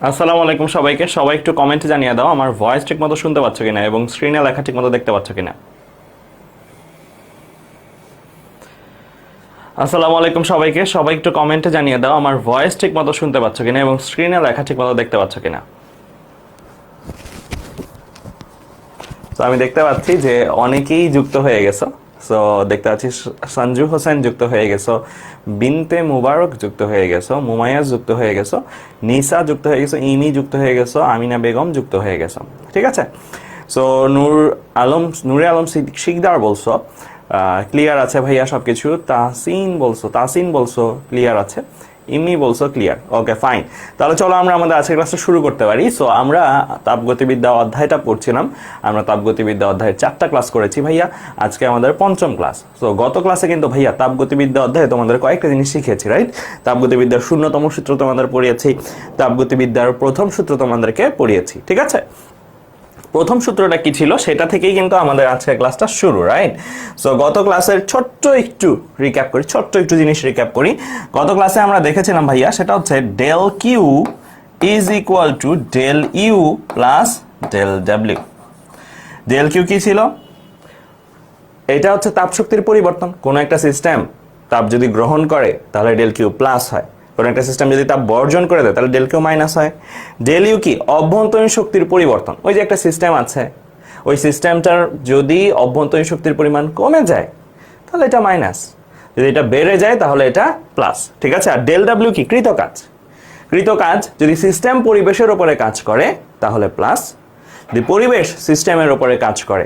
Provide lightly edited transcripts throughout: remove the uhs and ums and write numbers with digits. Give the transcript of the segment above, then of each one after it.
আসসালামু আলাইকুম সবাইকে। সবাই একটু কমেন্টে জানিয়ে দাও আমার ভয়েস ঠিকমতো শুনতে পাচ্ছ কিনা এবং স্ক্রিনে লেখা ঠিকমতো দেখতে পাচ্ছ কিনা। আসসালামু আলাইকুম সবাইকে। সবাই একটু কমেন্টে জানিয়ে দাও আমার ভয়েস ঠিকমতো শুনতে পাচ্ছ কিনা এবং স্ক্রিনে লেখা ঠিকমতো দেখতে পাচ্ছ কিনা। তো আমি দেখতে পাচ্ছি যে অনেকেই যুক্ত হয়ে গেছো। সো দেখতে পাচ্ছি সঞ্জু হোসেন যুক্ত হয়ে গেছো, বিনতে মুবারক যুক্ত হয়ে গেছো, মুমাইয়াজ যুক্ত হয়ে গেছো, নিসা যুক্ত হয়ে গেছো, ইমি যুক্ত হয়ে গেছো, আমিনা বেগম যুক্ত হয়ে গেছো। ঠিক আছে। সো নূরে আলম শিকদার বলছো ক্লিয়ার আছে ভাইয়া সবকিছু। তাসিন বলছো ক্লিয়ার আছে। ইমনি বলছো ক্লিয়ার। Okay fine. তাহলে চলো আমরা আমাদের আজকের ক্লাসটা শুরু করতে পারি। সো আমরা তাপগতিবিদ্যা অধ্যায়টা পড়ছিলাম। আমরা তাপগতিবিদ্যা অধ্যায়ের 4টা ক্লাস করেছি ভাইয়া। আজকে আমাদের 5ম ক্লাস। সো গত ক্লাসে কিন্তু ভাইয়া তাপগতিবিদ্যা অধ্যায়ে তোমাদের কয়েকটা জিনিস শিখেছি, রাইট? তাপগতিবিদ্যার 0তম সূত্র তোমাদের পড়িয়েছি, তাপগতিবিদ্যার প্রথম সূত্র তোমাদেরকে পড়িয়েছি। ঠিক আছে। প্রথম সূত্রটা কি ছিল সেটা থেকেই কিন্তু আমাদের আজকের ক্লাসটা শুরু, রাইট? সো গত ক্লাসের ছোট্ট একটু জিনিস রিক্যাপ করি। গত ক্লাসে আমরা দেখেছিলাম ভাইয়া, সেটা হচ্ছে del Q is equal to del U plus del W. Del Q কি ছিল? এটা হচ্ছে তাপ শক্তির পরিবর্তন। কোন একটা সিস্টেম তাপ যদি গ্রহণ করে তাহলে ডেল কিউ প্লাস হয়, কোন একটা সিস্টেম যদি তাপ বর্জন করে দেয় তাহলে ডেল কিউ মাইনাস হয়। ডেল ইউ কি? অভ্যন্তরীণ শক্তির পরিবর্তন। ওই যে একটা সিস্টেম আছে, ওই সিস্টেমটার যদি অভ্যন্তরীণ শক্তির পরিমাণ কমে যায় তাহলে এটা মাইনাস, যদি এটা বেড়ে যায় তাহলে এটা প্লাস। ঠিক আছে। আর ডেল ডাব্লিউ কি? কৃতকাজ যদি সিস্টেম পরিবেশের উপরে কাজ করে তাহলে প্লাস, যদি পরিবেশ সিস্টেমের উপরে কাজ করে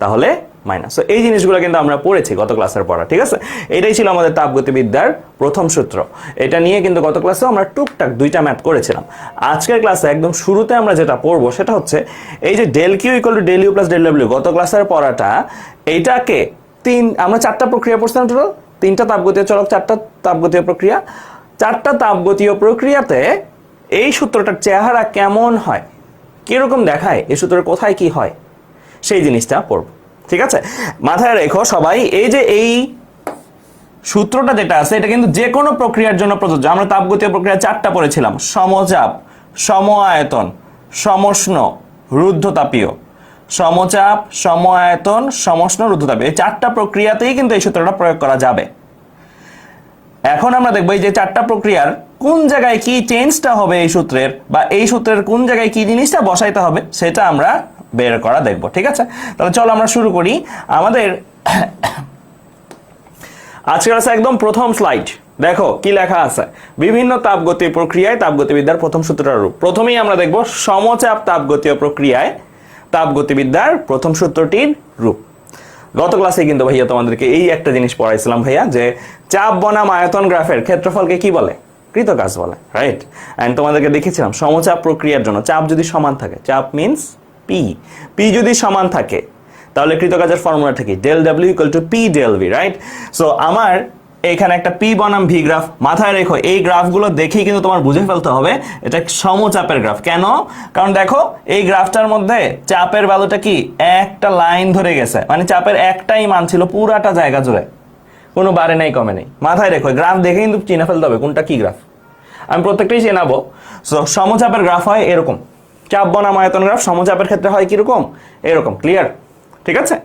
তাহলে মাইনাস। এই জিনিসগুলো কিন্তু আমরা পড়েছি গত ক্লাসের পড়া। ঠিক আছে। এটাই ছিল আমাদের তাপগতিবিদ্যার প্রথম সূত্র। এটা নিয়ে কিন্তু গত ক্লাসে আমরা টুকটাক 2টা ম্যাথ করেছিলাম। আজকের ক্লাসে একদম শুরুতে আমরা যেটা পড়বো সেটা হচ্ছে এই যে del Q equal to del U plus del W. গত ক্লাসের পড়াটা এইটাকে আমরা 4টা প্রক্রিয়া পড়ছিলাম টোটাল। 3টা তাপগতীয় চলক, 4টা তাপগতীয় প্রক্রিয়া। 4টা তাপগতীয় প্রক্রিয়াতে এই সূত্রটার চেহারা কেমন হয়, কিরকম দেখায়, এই সূত্রের কোথায় কি হয়, সেই জিনিসটা পড়ব। ঠিক আছে। মাথায় রেখো সবাই, এই যে এই সূত্রটা যেটা আছে এটা কিন্তু যে কোনো প্রক্রিয়ার জন্য প্রযোজ্য। আমরা তাপগতীয় প্রক্রিয়া 4টা পড়েছিলাম: সমচাপ, সম আয়তন, সমষ্ণ, রুদ্ধতাপীয়। সমচাপ, সম আয়তন, সমষ্ণ, রুদ্ধতাপীয়, এই 4টা প্রক্রিয়াতেই কিন্তু এই সূত্রটা প্রয়োগ করা যাবে। এখন আমরা দেখবো এই যে 4টা প্রক্রিয়ার কোন জায়গায় কি চেঞ্জটা হবে এই সূত্রের, বা এই সূত্রের কোন জায়গায় কি জিনিসটা বসাইতে হবে সেটা আমরা বের করা দেখবো। ঠিক আছে। তাহলে চলো আমরা শুরু করি আমাদের আজকের আছে একদম প্রথম স্লাইড। দেখো কি লেখা আছে, বিভিন্ন তাপগতীয় প্রক্রিয়ায় তাপগতিবিদ্যার প্রথম সূত্রটার রূপ। প্রথমেই আমরা দেখব সমচাপ তাপগতীয় প্রক্রিয়ায় তাপগতিবিদ্যার প্রথম সূত্রটির রূপ। গত ক্লাসে কিন্তু ভাইয়া তোমাদেরকে এই একটা জিনিস পড়াইছিলাম ভাইয়া, যে চাপ বনাম আয়তন গ্রাফের ক্ষেত্রফলকে কি বলে? কৃতকাজ বলে, রাইট? এন্ড তোমাদেরকে দেখেছিলাম সমচাপ প্রক্রিয়ার জন্য চাপ যদি সমান থাকে, চাপ মিন্স পি যদি সমান থাকে তাহলে কৃতকাজের ফর্মুলাটা কি? Del W equal to P del V, right? So আমার এখানে একটা পি বনাম ভি গ্রাফ। মাথায় রেখো এই গ্রাফগুলো দেখেই কিন্তু তোমার বুঝে ফেলতে হবে এটা সমচাপের গ্রাফ। কেন? কারণ দেখো এই গ্রাফটার মধ্যে চাপের ভ্যালুটা কি? একটা লাইন ধরে গেছে, মানে চাপের একটাই মান ছিল পুরাটা জায়গা জুড়ে, কোনো বাড়ে নাই কমে নেই। মাথায় রেখো গ্রাফ দেখে কিন্তু চিনে ফেলতে হবে কোনটা কি গ্রাফ। আমি প্রত্যেকটাই চেনাবো। সো সমচাপের গ্রাফ হয় এরকম, চাপ বনাম আয়তন গ্রাফ সমচাপের ক্ষেত্রে হয় কিরকম? এরকম। ক্লিয়ার? ঠিক আছে।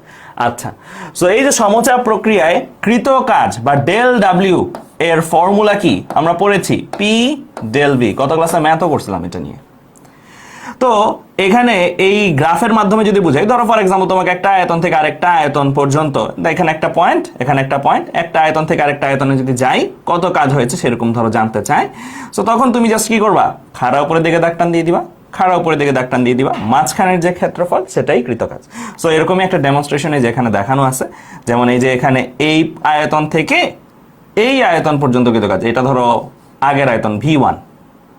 আচ্ছা, সো এই যে সমচাপ প্রক্রিয়ায় কৃত কাজ বা ডেল ডাব্লিউ এর ফর্মুলা কি আমরা পড়েছি? P del V. গত ক্লাসে ম্যাথও করছিলাম এটা নিয়ে। তো এখানে এই গ্রাফের মাধ্যমে যদি বুঝাই, ধরো ফর এক্সাম্পল তোমাকে একটা আয়তন থেকে আরেকটা আয়তন পর্যন্ত, এখানে একটা পয়েন্ট, এখানে একটা পয়েন্ট, একটা আয়তন থেকে আরেকটা আয়তনে যদি যাই কত কাজ হয়েছে সেরকম ধরো জানতে চাই। সো তখন তুমি জাস্ট কি করবা? খাড়া উপরের দিকে দাগ টান দিয়ে দিবা, খাড়া উপরের দিকে দাগ টান দিয়ে দিবা, মাঝখানের যে ক্ষেত্রফল সেটাই কৃতকাজ। সো এরকমই একটা ডেমনস্ট্রেশনে যেখানে দেখানো আছে, যেমন এই যে এখানে এই আয়তন থেকে এই আয়তন পর্যন্ত কৃতকাজ। এটা ধরো আগের আয়তন V1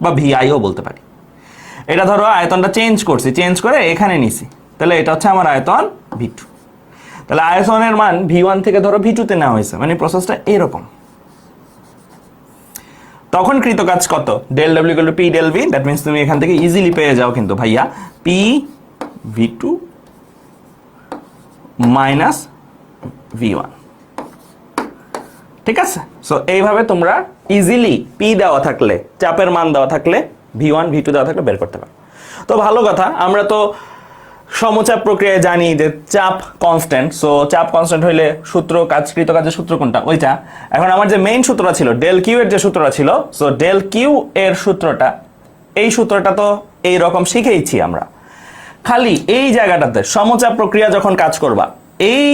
বা VIও বলতে পারি। এটা ধরো আয়তনটা চেঞ্জ করছি, চেঞ্জ করে এখানে নিছি, তাহলে এটা হচ্ছে আমার আয়তন V2। তাহলে আয়তনের মান V1 থেকে ধরো V2 তে নেওয়া হয়েছে, মানে প্রসেসটা এরকম। তখন কৃতকাজ কত? Del W equal to P del V. That means তুমি এখান থেকে ইজিলি পেয়ে যাও কিন্তু ভাইয়া পি V2 মাইনাস V1। ঠিক আছে। সো এইভাবে তোমরা ইজিলি পি দেওয়া থাকলে, চাপের মান দেওয়া থাকলে V1 V2 দেওয়া থাকলে বের করতে পারো। তো ভালো কথা, আমরা তো সমচাপ প্রক্রিয়ায় জানি যে চাপ কনস্ট্যান্ট, সো চাপ কনস্ট্যান্ট হইলে সূত্র কৃতকাজের সূত্র কোনটা, ওইটা। এখন আমার যে মেইন সূত্রটা ছিল ডেল কিউ এর যে সূত্রটা ছিল, সো ডেল কিউ এর সূত্রটা, এই সূত্রটা তো এই রকম শিখেইছি আমরা। খালি এই জায়গাটাতে সমচাপ প্রক্রিয়া যখন কাজ করবা, এই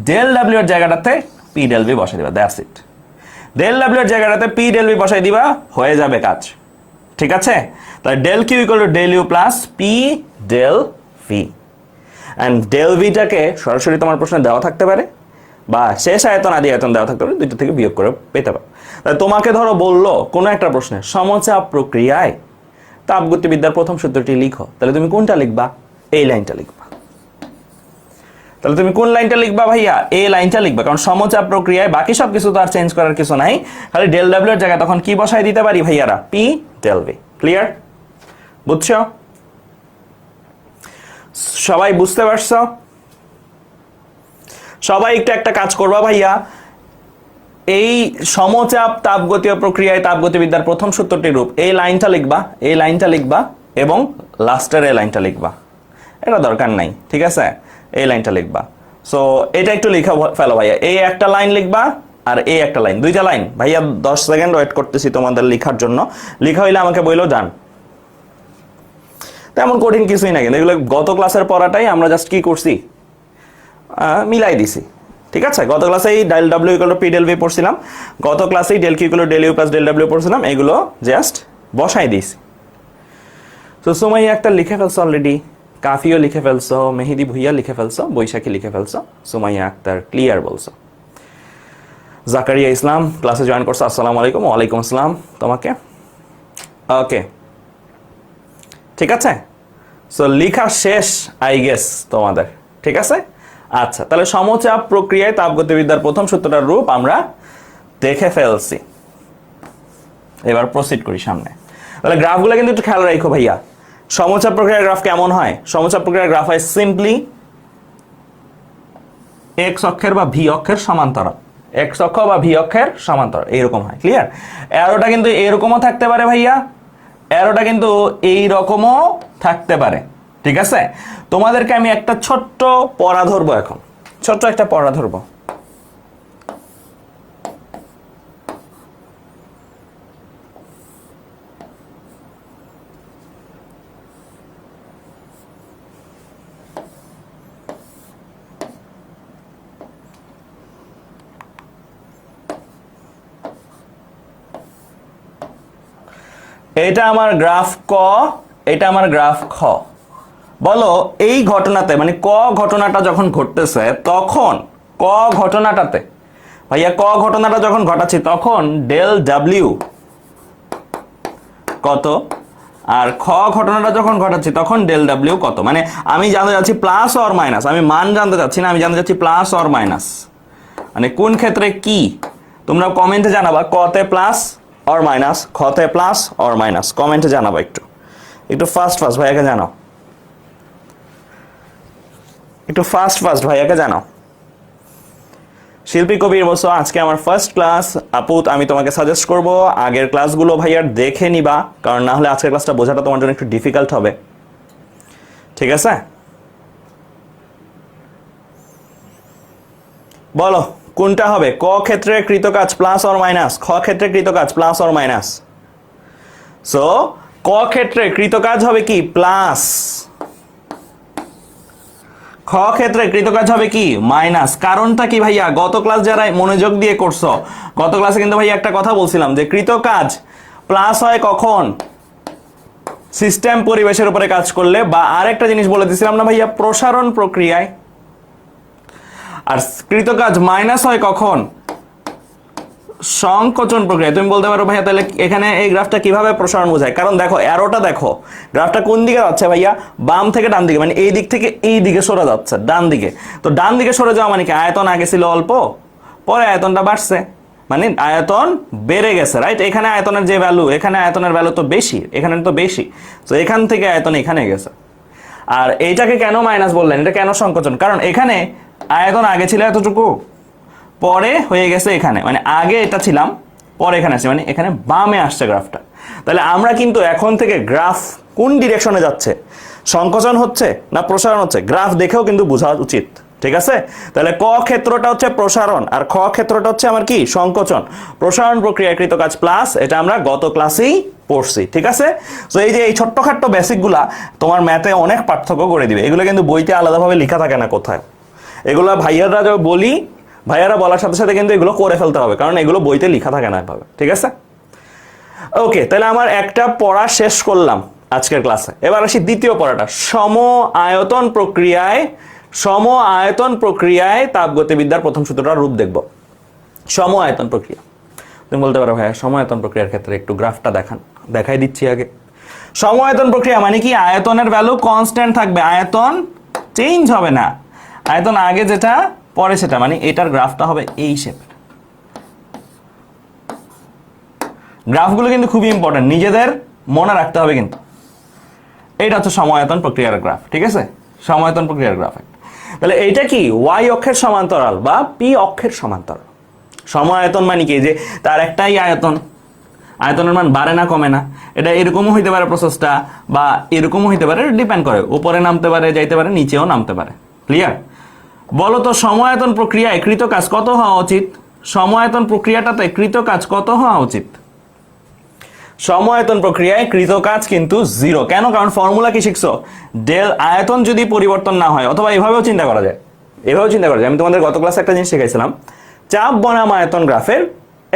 ডেল ডাব্লিউ এর জায়গাটাতে পি ডেল ভি বসাই দিবা, দ্যাটস ইট। ডেল ডাব্লিউ এর জায়গাটাতে পি ডেল ভি বসাই দিবা, হয়ে যাবে কাজ। ঠিক আছে, তাহলে del Q equal to del U plus P del V. And del ভিটাকে সরাসরি তোমার প্রশ্নে দেওয়া থাকতে পারে, বা শেষ আয়তন আদি আয়তন দেওয়া থাকতে পারে, দুইটা থেকে বিয়োগ করে পেতে পারো। তাহলে তোমাকে ধরো বললো কোনো একটা প্রশ্নে সমচাপ প্রক্রিয়ায় তাপগতিবিদ্যার প্রথম সূত্রটি লিখো, তাহলে তুমি কোনটা লিখবা? এই লাইনটা লিখবা। তাহলে তুমি কোন লাইনটা লিখবা ভাইয়া? এই লাইনটা লিখবা, কারণ সমচাপ প্রক্রিয়ায় বাকি সব কিছু তো আর চেঞ্জ করার কিছু নাই, খালি ডেল ডাব্লিউ এর জায়গায় তখন কি বসাই দিতে পারি ভাইয়ারা? P del V. ক্লিয়ার? বুঝছো? সবাই বুঝতে পারছো? সবাই একটু একটা কাজ করবা ভাইয়া, এই সমচাপ তাপগতীয় প্রক্রিয়ায় তাপগতিবিদ্যার প্রথম সূত্রটি রূপ, এই লাইনটা লিখবা, এই লাইনটা লিখবা, এবং লাস্টের এই লাইনটা লিখবা। এটা দরকার নাই, ঠিক আছে? এই লাইনটা লিখবা। সো এটা একটু লিখা ফেলো ভাইয়া, এই একটা লাইন লিখবা আর এই একটা লাইন, দুইটা লাইন। ভাইয়া 10 সেকেন্ড ওয়েট করতেছি তোমাদের লিখার জন্য। লিখা হইলে আমাকে বইলো ডান। তেমন কঠিন কিছুই না, কিন্তু এগুলো গত ক্লাসের পড়াটাই আমরা জাস্ট কি করছি, মিলাই দিছি। ঠিক আছে, গত ক্লাসেই del W equal to P del V পড়ছিলাম, গত ক্লাসেই del Q equal to del U plus del W পড়ছিলাম, এগুলো জাস্ট বসাই দিয়েছি। তো সুমাইয়া একটা লিখে ফেলছো অলরেডি, কাফিও লিখে ফেলছো, মেহেদি ভুইয়া লিখে ফেলছো, বৈশাখী লিখে ফেলছো, সুমাইয়া আক্তার ক্লিয়ার বলছো। জাকারিয়া ইসলাম ক্লাসে জয়েন করছো, আসসালামু আলাইকুম। ওয়ালাইকুম আসসালাম তোমাকে। ওকে, ঠিক আছে। সো লিখা শেষ আই গেস তোমাদের, ঠিক আছে? আচ্ছা, তাহলে সমচাপ প্রক্রিয়ায় তাপগতিবিদ্যার প্রথম সূত্রটার রূপ আমরা দেখে ফেলছি। এবার প্রসিড করি সামনে। তাহলে গ্রাফগুলো কিন্তু একটু খেয়াল রাখো ভাইয়া। সমচাপ প্রক্রিয়ার গ্রাফ কেমন হয়? সমচাপ প্রক্রিয়ার গ্রাফ হয় সিম্পলি এক্স অক্ষের বা ভি অক্ষের সমান্তরাল, এক্স অক্ষ বা ভি অক্ষের সমান্তরাল, এইরকম হয়। ক্লিয়ার? অ্যারোটা কিন্তু এরকমও থাকতে পারে ভাইয়া, অ্যারোটা কিন্তু এই রকমও থাকতে পারে। ঠিক আছে, তোমাদেরকে আমি একটা ছোট্ট পড়া ধরবো, এখন ছোট্ট একটা পড়া ধরবো। এটা আমার গ্রাফ ক, এটা আমার গ্রাফ খ। বলো এই ঘটনাতে, মানে ক ঘটনাটা যখন ঘটতেছে তখন, ক ঘটনাটাতে ভাইয়া, ক ঘটনাটা যখন ঘটাচ্ছি তখন ডেল ডাব্লিউ কত, আর খ ঘটনাটা যখন ঘটাচ্ছি তখন ডেল ডাব্লিউ কত। মানে আমি জানতে চাচ্ছি প্লাস অর মাইনাস, আমি মান জানতে চাচ্ছি না, আমি জানতে চাচ্ছি প্লাস অর মাইনাস, মানে কোন ক্ষেত্রে কি। তোমরা কমেন্টে জানাবা কতে প্লাস অর মাইনাস, খতে প্লাস অর মাইনাস, কমেন্টে জানাবা। একটু একটু ফাস্ট ফাস্ট ভাইয়াকে জানাও, একটু ফাস্ট ফাস্ট ভাইয়াকে জানাও। শিল্পী কবির বলছো আজকে আমার ফার্স্ট ক্লাস আপু, আমি তোমাকে সাজেস্ট করব আগের ক্লাসগুলো ভাইয়ার দেখে নিবা, কারণ না হলে আজকের ক্লাসটা বোঝাটা তোমার জন্য একটু ডিফিকাল্ট হবে। ঠিক আছে, বলো কোনটা হবে? ক ক্ষেত্রে কৃতকাজ প্লাস অর মাইনাস, খ ক্ষেত্রে কৃতকাজ প্লাস অর মাইনাস। সো ক ক্ষেত্রে কৃতকাজ হবে কি? প্লাস। খ ক্ষেত্রে কৃতকাজ হবে কি? মাইনাস। কারণটা কি ভাইয়া? গত ক্লাস যারা মনোযোগ দিয়ে করছো, গত ক্লাসে কিন্তু ভাইয়া একটা কথা বলছিলাম যে কৃতকাজ প্লাস হয় কখন? সিস্টেম পরিবেশের উপরে কাজ করলে, বা আরেকটা জিনিস বলে দিয়েছিলাম না ভাইয়া, প্রসারণ প্রক্রিয়ায়। আর কৃতকাজ মাইনাস হয় কখন? সংকোচন প্রক্রিয়া। তুমি বলতে পারো ভাইয়া তাহলে এখানে এই গ্রাফটা কিভাবে প্রসারণ বোঝায়? কারণ দেখো অ্যারোটা দেখো, গ্রাফটা কোন দিকে যাচ্ছে ভাইয়া? বাম থেকে ডান দিকে, মানে এই দিক থেকে এই দিকে সরে যাচ্ছে ডান দিকে। তো ডান দিকে সরে যাওয়া মানে কি? আয়তন আগে ছিল অল্প, পরে আয়তনটা বাড়ছে, মানে আয়তন বেড়ে গেছে, রাইট? এখানে আয়তনের যে ভ্যালু, এখানে আয়তনের ভ্যালু তো বেশি, এখানে তো বেশি। তো এখান থেকে আয়তন এখানে গেছে। আর এইটাকে কেন মাইনাস বললেন? এটা কেন সংকোচন? কারণ এখানে আয়তন আগে ছিল এতটুকু, পরে হয়ে গেছে এখানে, মানে আগে এটা ছিলাম, পরে এখানে আসছে, মানে এখানে বামে আসছে গ্রাফটা। তাহলে আমরা কিন্তু এখন থেকে গ্রাফ কোন ডিরেকশনে যাচ্ছে, সংকোচন হচ্ছে না প্রসারণ হচ্ছে, গ্রাফ দেখেও কিন্তু বোঝা উচিত। ঠিক আছে, তাহলে ক ক্ষেত্রটা হচ্ছে প্রসারণ আর খ ক্ষেত্রটা হচ্ছে আমার কি সংকোচন। প্রসারণ প্রক্রিয়াকৃত কাজ প্লাস, এটা আমরা গত ক্লাসেই পড়ছি। ঠিক আছে, তো এই যে এই ছোট্টখাট্ট বেসিকগুলা তোমার ম্যাথে অনেক পার্থক্য করে দিবে। এগুলো কিন্তু বইতে আলাদাভাবে লেখা থাকে না কোথায়, এগুলো ভাইয়ারা যখন বলি, ভাইয়ারা বলার সাথে সাথে কিন্তু এগুলো করে ফেলতে হবে, কারণ এগুলো বইতে লেখা থাকে না এভাবে। ঠিক আছে, ওকে, তাহলে আমার একটা পড়া শেষ করলাম আজকের ক্লাসে। এবার আসি দ্বিতীয় পড়াটা, সম আয়তন প্রক্রিয়ায় তাপগতিবিদ্যার প্রথম সূত্রটার রূপ দেখব। সম আয়তন প্রক্রিয়া, তুমি বলতে পারো ভাইয়া সম আয়তন প্রক্রিয়ার ক্ষেত্রে একটু গ্রাফটা দেখাই দিচ্ছি আগে। সম আয়তন প্রক্রিয়া মানে কি, আয়তনের ভ্যালু কনস্ট্যান্ট থাকবে, আয়তন চেঞ্জ হবে না, আয়তন আগে যেটা পরে সেটা, মানে এটার গ্রাফটা হবে এই শেপের। গ্রাফগুলো কিন্তু খুবই ইম্পর্টেন্ট, নিজেদের মনে রাখতে হবে কিন্তু। এইটা হচ্ছে সমায়তন প্রক্রিয়ার গ্রাফ। ঠিক আছে, সমায়তন প্রক্রিয়ার গ্রাফ। তাহলে এইটা কি, ওয়াই অক্ষের সমান্তরাল বা পি অক্ষের সমান্তরাল। সমায়তন মানে কি, যে তার একটাই আয়তন, আয়তনের মান বাড়ে না কমে না। এটা এরকমও হইতে পারে প্রসেসটা, বা এরকমও হইতে পারে, ডিপেন্ড করে, উপরে নামতে পারে, যাইতে পারে, নিচেও নামতে পারে। ক্লিয়ার? বলো তো সমায়তন প্রক্রিয়ায় কৃত কাজ কত হওয়া উচিত? সমায়তন প্রক্রিয়াটাতে কৃত কাজ কত হওয়া উচিত? সমায়তন প্রক্রিয়ায় কৃত কাজ কিন্তু 0। কেন? কারণ ফর্মুলা কি শিখছো, ডেল আয়তন যদি পরিবর্তন না হয়, অথবা এভাবেও চিন্তা করা যায়, আমি তোমাদের গত ক্লাসে একটা জিনিস শিখাইছিলাম, চাপ বনাম আয়তন গ্রাফের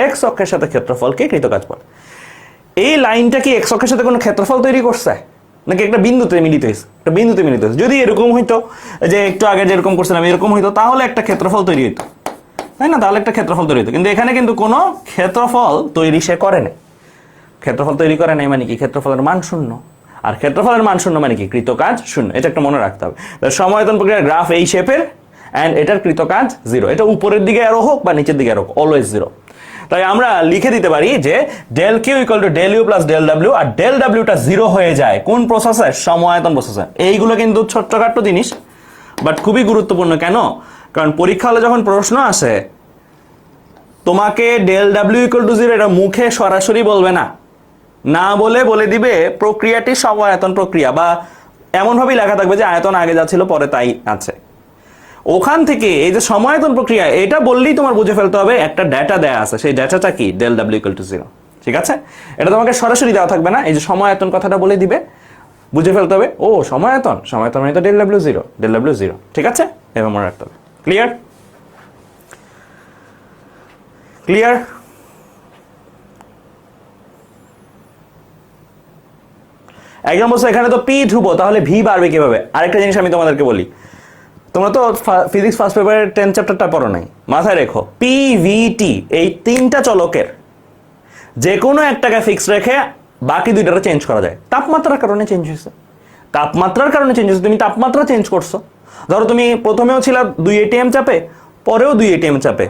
এক্স অক্ষের সাথে ক্ষেত্রফলকে কৃত কাজ বলে। এই লাইনটা কি এক্স অক্ষের সাথে কোনো ক্ষেত্রফল তৈরি করছে, নাকি একটা বিন্দুতে মিলিত হয়েছে? একটা বিন্দুতে মিলিত হয়েছে। যদি এরকম হইতো, যে একটু আগে যেরকম করছিলাম এরকম হইতো, তাহলে একটা ক্ষেত্রফল তৈরি হইতো, তাই না? তাহলে একটা ক্ষেত্রফল তৈরি হইতো। কিন্তু এখানে কিন্তু কোনো ক্ষেত্রফল তৈরি সে করে নাই। ক্ষেত্রফল তৈরি করে নাই মানে কি, ক্ষেত্রফলের মান 0। আর ক্ষেত্রফলের মান 0 মানে কি, কৃত কাজ 0। এটা একটা মনে রাখতে হবে। সমায়তন প্রক্রিয়ার গ্রাফ এই শেপের, এন্ড এটার কৃত কাজ 0। এটা উপরের দিকে অ্যারো হোক বা নিচের দিকে অ্যারো হোক, অলওয়েজ 0। তাই আমরা লিখে দিতে পারি যে del Q equal to del U plus del W, আর ডেল ডাব্লিউটা 0 হয়ে যায় কোন প্রসেসে? সমায়তন প্রসেসে। এইগুলো কিন্তু ছোট্টখাট্ট জিনিস, বাট খুবই গুরুত্বপূর্ণ। কেন? কারণ পরীক্ষা হলে যখন প্রশ্ন আসে, তোমাকে ডেল ডাব্লিউ ইকুয়াল টু 0 এটা মুখে সরাসরি বলবে না, না বলে দিবে প্রক্রিয়াটি সমায়তন প্রক্রিয়া, বা এমনভাবেই লেখা থাকবে যে আয়তন আগে যা ছিল পরে তাই আছে। ওখান থেকে এই যে সমায়তন প্রক্রিয়া, এটা বললেই তোমার বুঝে ফেলতে হবে একটা ডেটা দেয়া আছে, সেই ডেটাটা কি, ডেল ডাব্লিউ ইকুয়াল টু 0। ঠিক আছে, এটা তোমাকে সরাসরি দেওয়া থাকবে না, এই যে সমায়তন কথাটা বলে দিবে, বুঝে ফেলতে হবে ও সমায়তন মানে তো ডেল ডাব্লিউ 0। ঠিক আছে, এবার মনে রাখতে হবে। ক্লিয়ার? একজন বলছে এখানে তো পি ধ্রুব, তাহলে ভি বাড়বে কিভাবে? আরেকটা জিনিস আমি তোমাদেরকে বলি, তোমরা তো ফিজিক্স ফার্স্ট পেপারের 10 চ্যাপ্টারটা পড়ো নাই, মাথায় রেখো, পি ভি টি এই 3টা চলকের যে কোনো একটাকে ফিক্স রেখে বাকি 2টাকে চেঞ্জ করা যায়। তাপমাত্রার কারণে চেঞ্জ হয়েছে, তুমি তাপমাত্রা চেঞ্জ করছো। ধরো তুমি প্রথমেও ছিল 2 ATM চাপে, পরেও 2 ATM চাপে,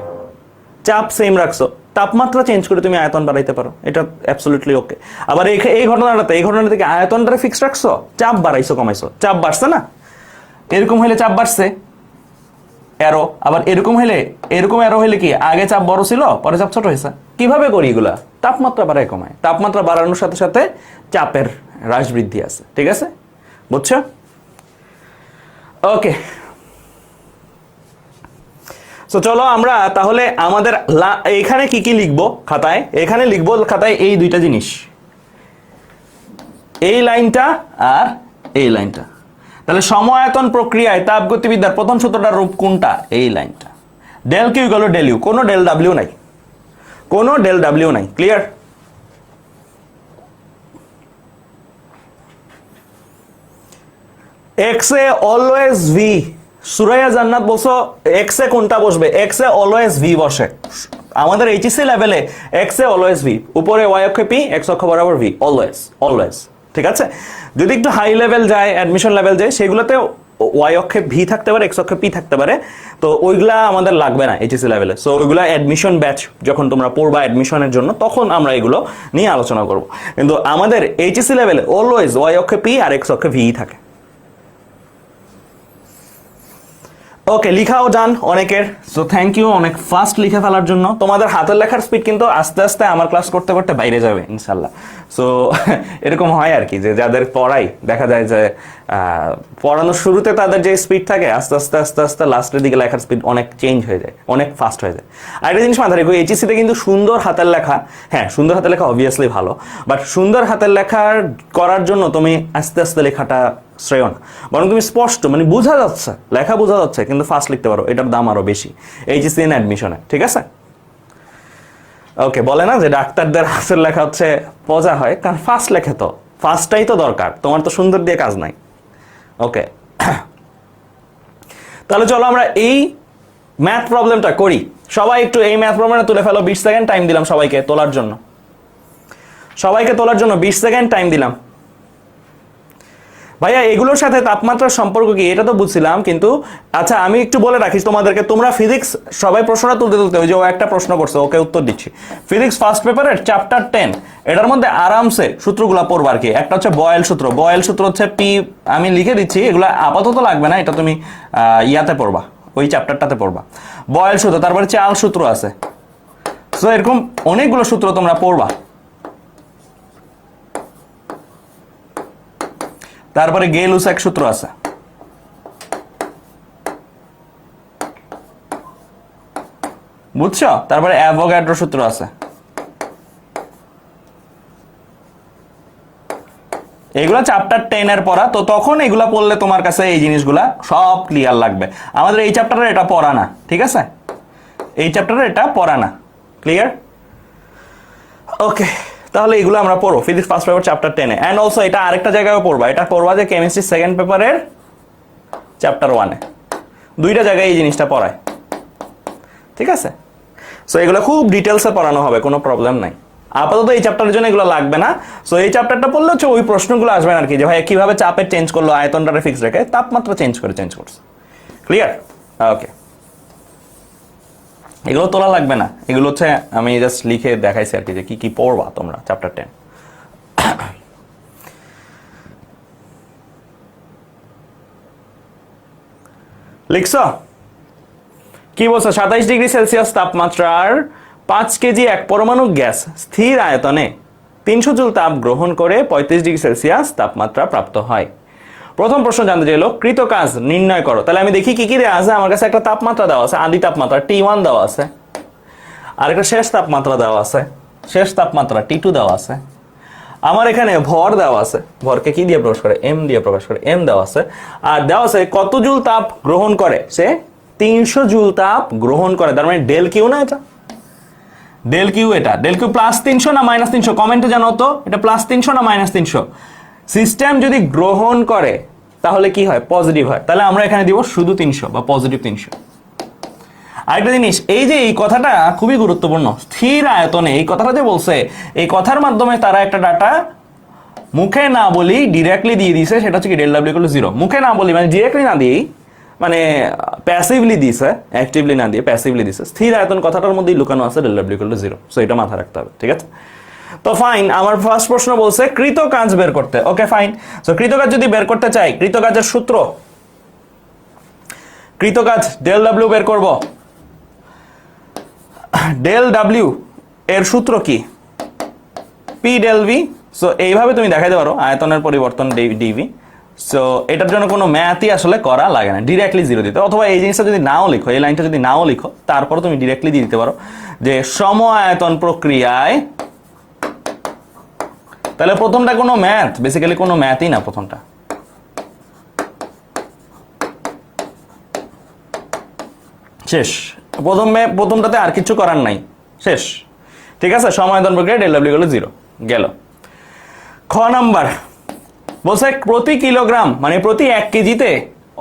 চাপ সেম রাখছো, তাপমাত্রা চেঞ্জ করে তুমি আয়তন বাড়াইতে পারো, এটা অ্যাবসলিউটলি ওকে। আবার এই ঘটনাটা থেকে আয়তনটা ফিক্স রাখছো, চাপ বাড়াইছো কমাইছো, চাপ বাড়ছে না? এরকম হলে চাপ বাড়ছে, অ্যারো। আবার এরকম অ্যারো হলে কি, আগে চাপ বড় ছিল পরে চাপ ছোট হয়েছে। কিভাবে করি এগুলা? তাপমাত্রা বাড়ায় কমায়, তাপমাত্রা বাড়ানোর সাথে সাথে চাপের হ্রাস বৃদ্ধি আছে। ঠিক আছে, বুঝছো? ওকে, তো চলো আমরা তাহলে আমাদের এখানে কি কি লিখবো খাতায়, এই 2টা জিনিস, এই লাইনটা আর এই লাইনটা। তাহলে সমায়তন প্রক্রিয়ায় তাপগতিবিদ্যার প্রথম সূত্রটার রূপ কোনটা? এই লাইনটা। Del Q equal to del U, কোনো ডেল ডাব্লিউ নাই, ক্লিয়ার? এক্স এ অলওয়েজ ভি, সুরাইয়া জান্নাত বলছো এক্স এ কোনটা বসবে? এক্স এ অলওয়েজ ভি বসে। আমাদের এইচএসসি লেভেলে এক্স এ অলওয়েজ ভি, উপরে ওয়াই অক্ষে পি, এক্স অক্ষ বরাবর ভি, অলওয়েজ। ঠিক আছে, যদি একটু হাই লেভেল যায়, অ্যাডমিশন লেভেল যায়, সেগুলোতে ওয়াই অক্ষে ভি থাকতে পারে, এক্স অক্ষে পি থাকতে পারে, তো ওইগুলা আমাদের লাগবে না এইচএসসি লেভেলে। সো ওইগুলা অ্যাডমিশন ব্যাচ যখন তোমরা পড়বা অ্যাডমিশনের জন্য, তখন আমরা এগুলো নিয়ে আলোচনা করব। কিন্তু আমাদের এইচএসসি লেভেলে অলওয়েজ ওয়াই অক্ষে পি আর এক্স অক্ষে ভি থাকে। ওকে, লিখাও যান অনেকের, সো থ্যাংক ইউ অনেক ফাস্ট লিখে ফেলার জন্য। তোমাদের হাতের লেখার স্পিড কিন্তু আস্তে আস্তে আমার ক্লাস করতে করতে বাইরে যাবে ইনশাল্লাহ। সো এরকম হয় আর কি, যে যাদের পড়াই দেখা যায় যে পড়ানোর শুরুতে তাদের যে স্পিড থাকে আস্তে আস্তে আস্তে আস্তে লাস্টের দিকে লেখার স্পিড অনেক চেঞ্জ হয়ে যায়, অনেক ফাস্ট হয়ে যায়। আর একটা জিনিস মাথায় রেখো, এইচএসসিতে কিন্তু সুন্দর হাতের লেখা, হ্যাঁ সুন্দর হাতের লেখা অবভিয়াসলি ভালো, বাট সুন্দর হাতের লেখার করার জন্য তুমি আস্তে আস্তে লেখাটা শ্রেয় না, বরং তুমি স্পষ্ট মানে বোঝা যাচ্ছে, লেখা বোঝা যাচ্ছে কিন্তু ফাস্ট লিখতে পারো, এটার দাম আরো বেশি এইচএসসি এন অ্যাডমিশনে, ঠিক আছে? ওকে, বলে না যে ডাক্তারদের হাতের লেখা হচ্ছে পজা হয়, কারণ ফাস্ট লেখে, তো ফাস্টটাই তো দরকার, তোমার তো সুন্দর দিয়ে কাজ নাই। ওকে, তাহলে চলো আমরা এই ম্যাথ প্রবলেমটা করি। সবাই একটু এই ম্যাথ প্রবলেমটা তুলে ফেলো, 20 সেকেন্ড টাইম দিলাম সবাইকে তোলার জন্য, সবাইকে তোলার জন্য 20 সেকেন্ড টাইম দিলাম। ভাইয়া এগুলোর সাথে তাপমাত্রার সম্পর্ক কি, এটা তো বুঝছিলাম, কিন্তু আচ্ছা আমি একটু বলে রাখিস তোমাদেরকে, তোমরা ফিজিক্স সবাই প্রশ্নটা তুলতে তুলতে, ওই যে ও একটা প্রশ্ন করছে ওকে উত্তর দিচ্ছি। ফিজিক্স ফার্স্ট পেপারের চ্যাপ্টার 10, এটার মধ্যে আরামসে সূত্রগুলো পড়বা আর কি। একটা হচ্ছে বয়েল সূত্র, বয়েল সূত্র হচ্ছে পি, আমি লিখে দিচ্ছি, এগুলো আপাতত লাগবে না, এটা তুমি ইয়াতে পড়বা, ওই চ্যাপ্টারটাতে পড়বা বয়েল সূত্র। তারপরে চাল সূত্র আছে, সো এরকম অনেকগুলো সূত্র তোমরা পড়বা। তারপরে গেলুস্যাক সূত্র আছে, বুঝছো? তারপরে অ্যাভোগাড্রো সূত্র আছে। এগুলা চ্যাপ্টার 10 এর পড়া, তো তখন এগুলা পড়লে তোমার কাছে এই জিনিসগুলা সব ক্লিয়ার লাগবে। আমাদের এই চ্যাপ্টারে এটা পড়া না, ঠিক আছে? এই চ্যাপ্টারে এটা পড়া না, ক্লিয়ার? ওকে, তাহলে এগুলো আমরা পড়বো physics first paper chapter 10 A. And also এটা আরেকটা জায়গায় পড়বা, এটা পড়বা যে কেমিস্ট্রি সেকেন্ড পেপারের চ্যাপ্টার 1 এ, দুইটা জায়গায় এই জিনিসটা পড়ায়, ঠিক আছে? সো এগুলো খুব ডিটেলসে পড়ানো হবে, কোনো প্রবলেম নাই। আপাতত এই চ্যাপ্টারের জন্য এগুলো লাগবে না। সো এই চ্যাপ্টারটা পড়লে হচ্ছে ওই প্রশ্নগুলো আসবে আর কি, যে ভাই কিভাবে চাপের চেঞ্জ করলো, আয়তনটারে ফিক্স রেখে তাপমাত্রা চেঞ্জ করছে, ক্লিয়ার? ওকে, এগুলো তোলা লাগবে না, এগুলো হচ্ছে আমি জাস্ট লিখে দেখাইছি আর কি, যে কি কি পড়বা তোমরা চ্যাপ্টার 10। লিখছ কি বলছো? 27°C তাপমাত্রার 5 কেজি এক পরমাণু গ্যাস স্থির আয়তনে 300 জুল তাপ গ্রহণ করে 35°C তাপমাত্রা প্রাপ্ত হয়। প্রথম প্রশ্ন জানতে চাইলো কৃত কাজ নির্ণয় করো। তাহলে আমি দেখি কি কি দেওয়া আছে। আমার কাছে একটা তাপমাত্রা দেওয়া আছে, আদি তাপমাত্রা T1 দেওয়া আছে, আর একটা শেষ তাপমাত্রা দেওয়া আছে, শেষ তাপমাত্রা T2 দেওয়া আছে। আমার এখানে ভর দেওয়া আছে, ভরকে কি দিয়ে প্রকাশ করে? এম দিয়ে প্রকাশ করে, এম দেওয়া আছে। আর দেওয়া আছে কত জুল তাপ গ্রহণ করে, সে 300 জুল তাপ গ্রহণ করে। তার মানে ডেল কিউ না, এটা ডেল কিউ, এটা ডেল কিউ প্লাস 300 না মাইনাস 300, কমেন্টে জানাও তো এটা প্লাস 300 না মাইনাস 300। সিস্টেম যদি গ্রহণ করে তাহলে কি হয়? পজিটিভ হয়। তাহলে আমরা এখানে দিব শুধু 300 বা পজিটিভ 300। আরেকটা জিনিস, এই যে এই কথাটা খুবই গুরুত্বপূর্ণ, স্থির আয়তনে, এই কথাটা যে বলছে, এই কথার মাধ্যমে তারা একটা ডাটা মুখে না বলি ডিরেক্টলি দিয়ে দিছে, সেটা হচ্ছে কি ডেল ডাব্লিউ ইকুয়াল টু 0। মুখে না বলি মানে ডিরেক্টলি না দিয়েই, মানে প্যাসিভলি দিছে, অ্যাক্টিভলি না দিয়ে প্যাসিভলি দিছে। স্থির আয়তন কথাটার মধ্যেই লুকানো আছে del W equal to 0। So এটা মাথায় রাখতে হবে, ঠিক আছে? তো ফাইন, আমার ফার্স্ট প্রশ্ন বলছে কৃত কাজ বের করতে। ওকে ফাইন, সো কৃত কাজ যদি বের করতে চাই, কৃত কাজের সূত্র, কৃত কাজ ডেল ডাব্লিউ বের করব। ডেল ডাব্লিউ এর সূত্র কি? P del V. সো এইভাবে তুমি দেখাইতে পারো আয়তনের পরিবর্তন ডিভি। সো এটার জন্য কোনো ম্যাথই আসলে করা লাগে না, ডিরেক্টলি 0 দিতে। অথবা এই জিনিসটা যদি নাও লিখো, এই লাইনটা যদি নাও লিখো, তারপর তুমি ডিরেক্টলি দিয়ে দিতে পারো যে সম আয়তন প্রক্রিয়ায়। তাহলে প্রথমটা কোনো ম্যাথ, বেসিক্যালি কোনো ম্যাথই না প্রথমটা। শেষ, প্রথমটাতে আর কিছু করার নাই, শেষ, ঠিক আছে? সম আয়তন প্রক্রিয়া ডেল ডাব্লিউ ইকুয়াল টু 0 গেল। খ নাম্বার বলছে প্রতি কিলোগ্রাম মানে প্রতি 1 কেজিতে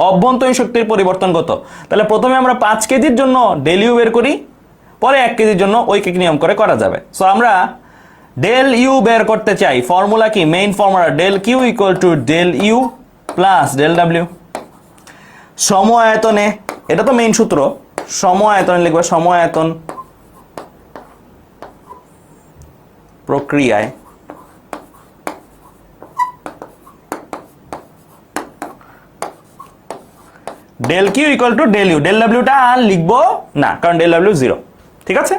অভ্যন্তরীণ শক্তির পরিবর্তন কত? তাহলে প্রথমে আমরা 5 কেজির জন্য ডেল ইউ বের করি, পরে 1 কেজির জন্য ঐকিক নিয়ম করে করা যাবে। সো আমরা ডেল ইউ বের করতে চাই, ফর্মুলা কি? Main formula del Q equal to del U plus del W. সম আয়তনে, এটা তো মেইন সূত্র, সম আয়তনে লিখবে সম আয়তন প্রক্রিয়ায় del Q equal to del U, del ডাব্লিউটা আর লিখবো না কারণ ডেল ডাব্লিউ 0, ঠিক আছে?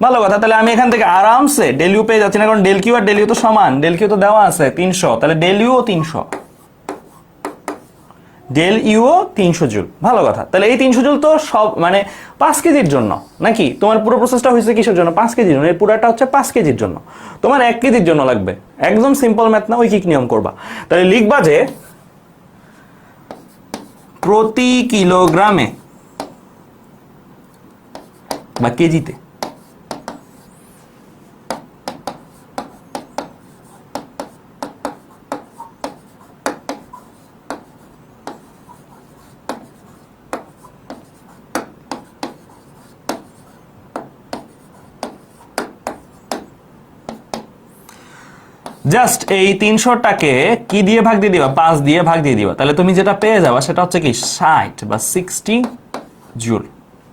ভালো কথা, তাহলে আমি এখান থেকে আরামসে ডেল ইউ পেয়ে যাচ্ছি না, কারণ ডেল কিউ আর ডেল ইউ তো সমান, ডেল কিউ তো দেওয়া আছে 300, তাহলে ডেল ইউ ও 300, ডেল ইউ ও 300 জুল। ভালো কথা, তাহলে এই 300 জুল তো সব মানে 5 কেজির জন্য নাকি? তোমার পুরো প্রসেসটা হয়েছে কিসের জন্য? 5 কেজির জন্য। এই পুরাটা হচ্ছে 5 কেজির জন্য, তোমার 1 কেজির জন্য লাগবে। একদম সিম্পল ম্যাথ না, ঐকিক নিয়ম করবা। তাহলে লিখবা যে প্রতি কিলোগ্রামে বা কেজিতে জাস্ট এই 300টাকে কি দিয়ে ভাগ দিয়ে দিবা? 5 দিয়ে ভাগ দিয়ে দিবা। তাহলে তুমি যেটা পেয়ে যাবা সেটা হচ্ছে কি 60 বা 60 জুল,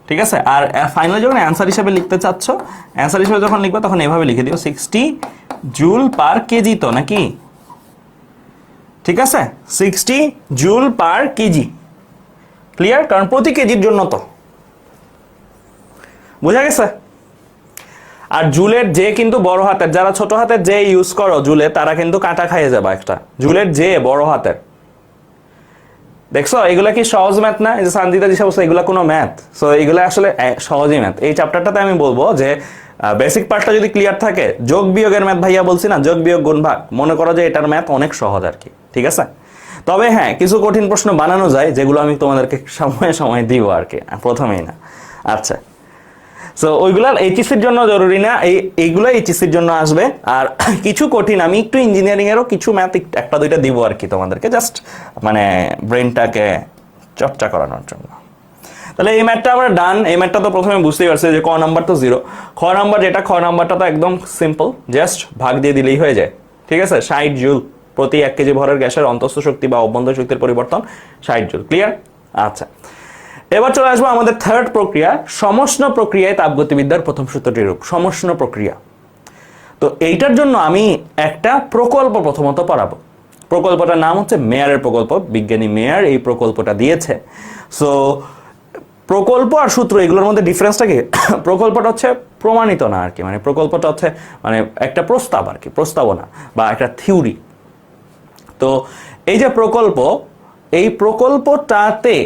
ঠিক আছে? আর ফাইনালি যখন অ্যান্সার হিসেবে লিখতে চাচ্ছ, অ্যান্সার হিসেবে যখন লিখবা তখন এভাবে লিখে দিও 60 জুল পার কেজি, তো নাকি? ঠিক আছে, 60 জুল পার কেজি। ক্লিয়ার? কারণ প্রতি কেজির জন্য তো, বোঝা গেছে? আর জুলের যে কিন্তু বড় হাতের, যারা ছোট হাতের যে ইউজ করো জুলে, তারা কিন্তু কাটা খাইয়ে যাবে একটা। জুলের যে বড় হাতের, দেখছো এগুলা কি সহজ ম্যাথ না? এই যে সানজিদা দিশা বলছে এগুলা কোনো ম্যাথ? সো এগুলা আসলে সহজই ম্যাথ। এই চ্যাপ্টারটাতে আমি বলবো যে বেসিক পার্টটা যদি ক্লিয়ার থাকে, যোগ বিয়োগের ম্যাথ ভাইয়া বলছি না, যোগ বিয়োগ গুণ ভাগ, মনে করো যে এটার ম্যাথ অনেক সহজ আর কি, ঠিক আছে? তবে হ্যাঁ, কিছু কঠিন প্রশ্ন বানানো যায় যেগুলো আমি তোমাদেরকে সময়ে সময়ে দিব আর কি, প্রথমেই না। আচ্ছা, সো ওইগুলা এইচএসসির জন্য জরুরি না, এইগুলো এইচএসসির জন্য আসবে। আর কিছু কঠিন আমি একটু ইঞ্জিনিয়ারিং এরও কিছু ম্যাথ একটা দুইটা দিব আর কি তোমাদেরকে, জাস্ট মানে ব্রেনটাকে চর্চা করানোর জন্য। তাহলে এই ম্যাথটা আমরা ডান। এই ম্যাথটা তো প্রথমে বুঝতেই পারছি যে ক নাম্বার তো 0, খ নাম্বার যেটা, খ নাম্বারটা তো একদম সিম্পল, জাস্ট ভাগ দিয়ে দিলেই হয়ে যায়, ঠিক আছে? 60 জুল প্রতি 1 কেজি ভরের গ্যাসের অন্তঃস্থ শক্তি বা অভ্যন্তর শক্তির পরিবর্তন 60 জুল। ক্লিয়ার? আচ্ছা, এবার চলে আসবো আমাদের থার্ড প্রক্রিয়া, সমষ্ণ প্রক্রিয়ায় তাপগতিবিদ্যার প্রথম সূত্রটির রূপ, সমষ্ণ প্রক্রিয়া। তো এইটার জন্য আমি একটা প্রকল্প প্রথমত পড়াবো। প্রকল্পটার নাম হচ্ছে মেয়ারের প্রকল্প, বিজ্ঞানী মেয়ার এই প্রকল্পটা দিয়েছে। সো প্রকল্প আর সূত্র এগুলোর মধ্যে ডিফারেন্সটা কি? প্রকল্পটা হচ্ছে প্রমাণিত না আর কি, মানে প্রকল্পটা হচ্ছে মানে একটা প্রস্তাব আর কি, প্রস্তাবনা বা একটা থিওরি। তো এই যে প্রকল্প, এই প্রকল্পটাতে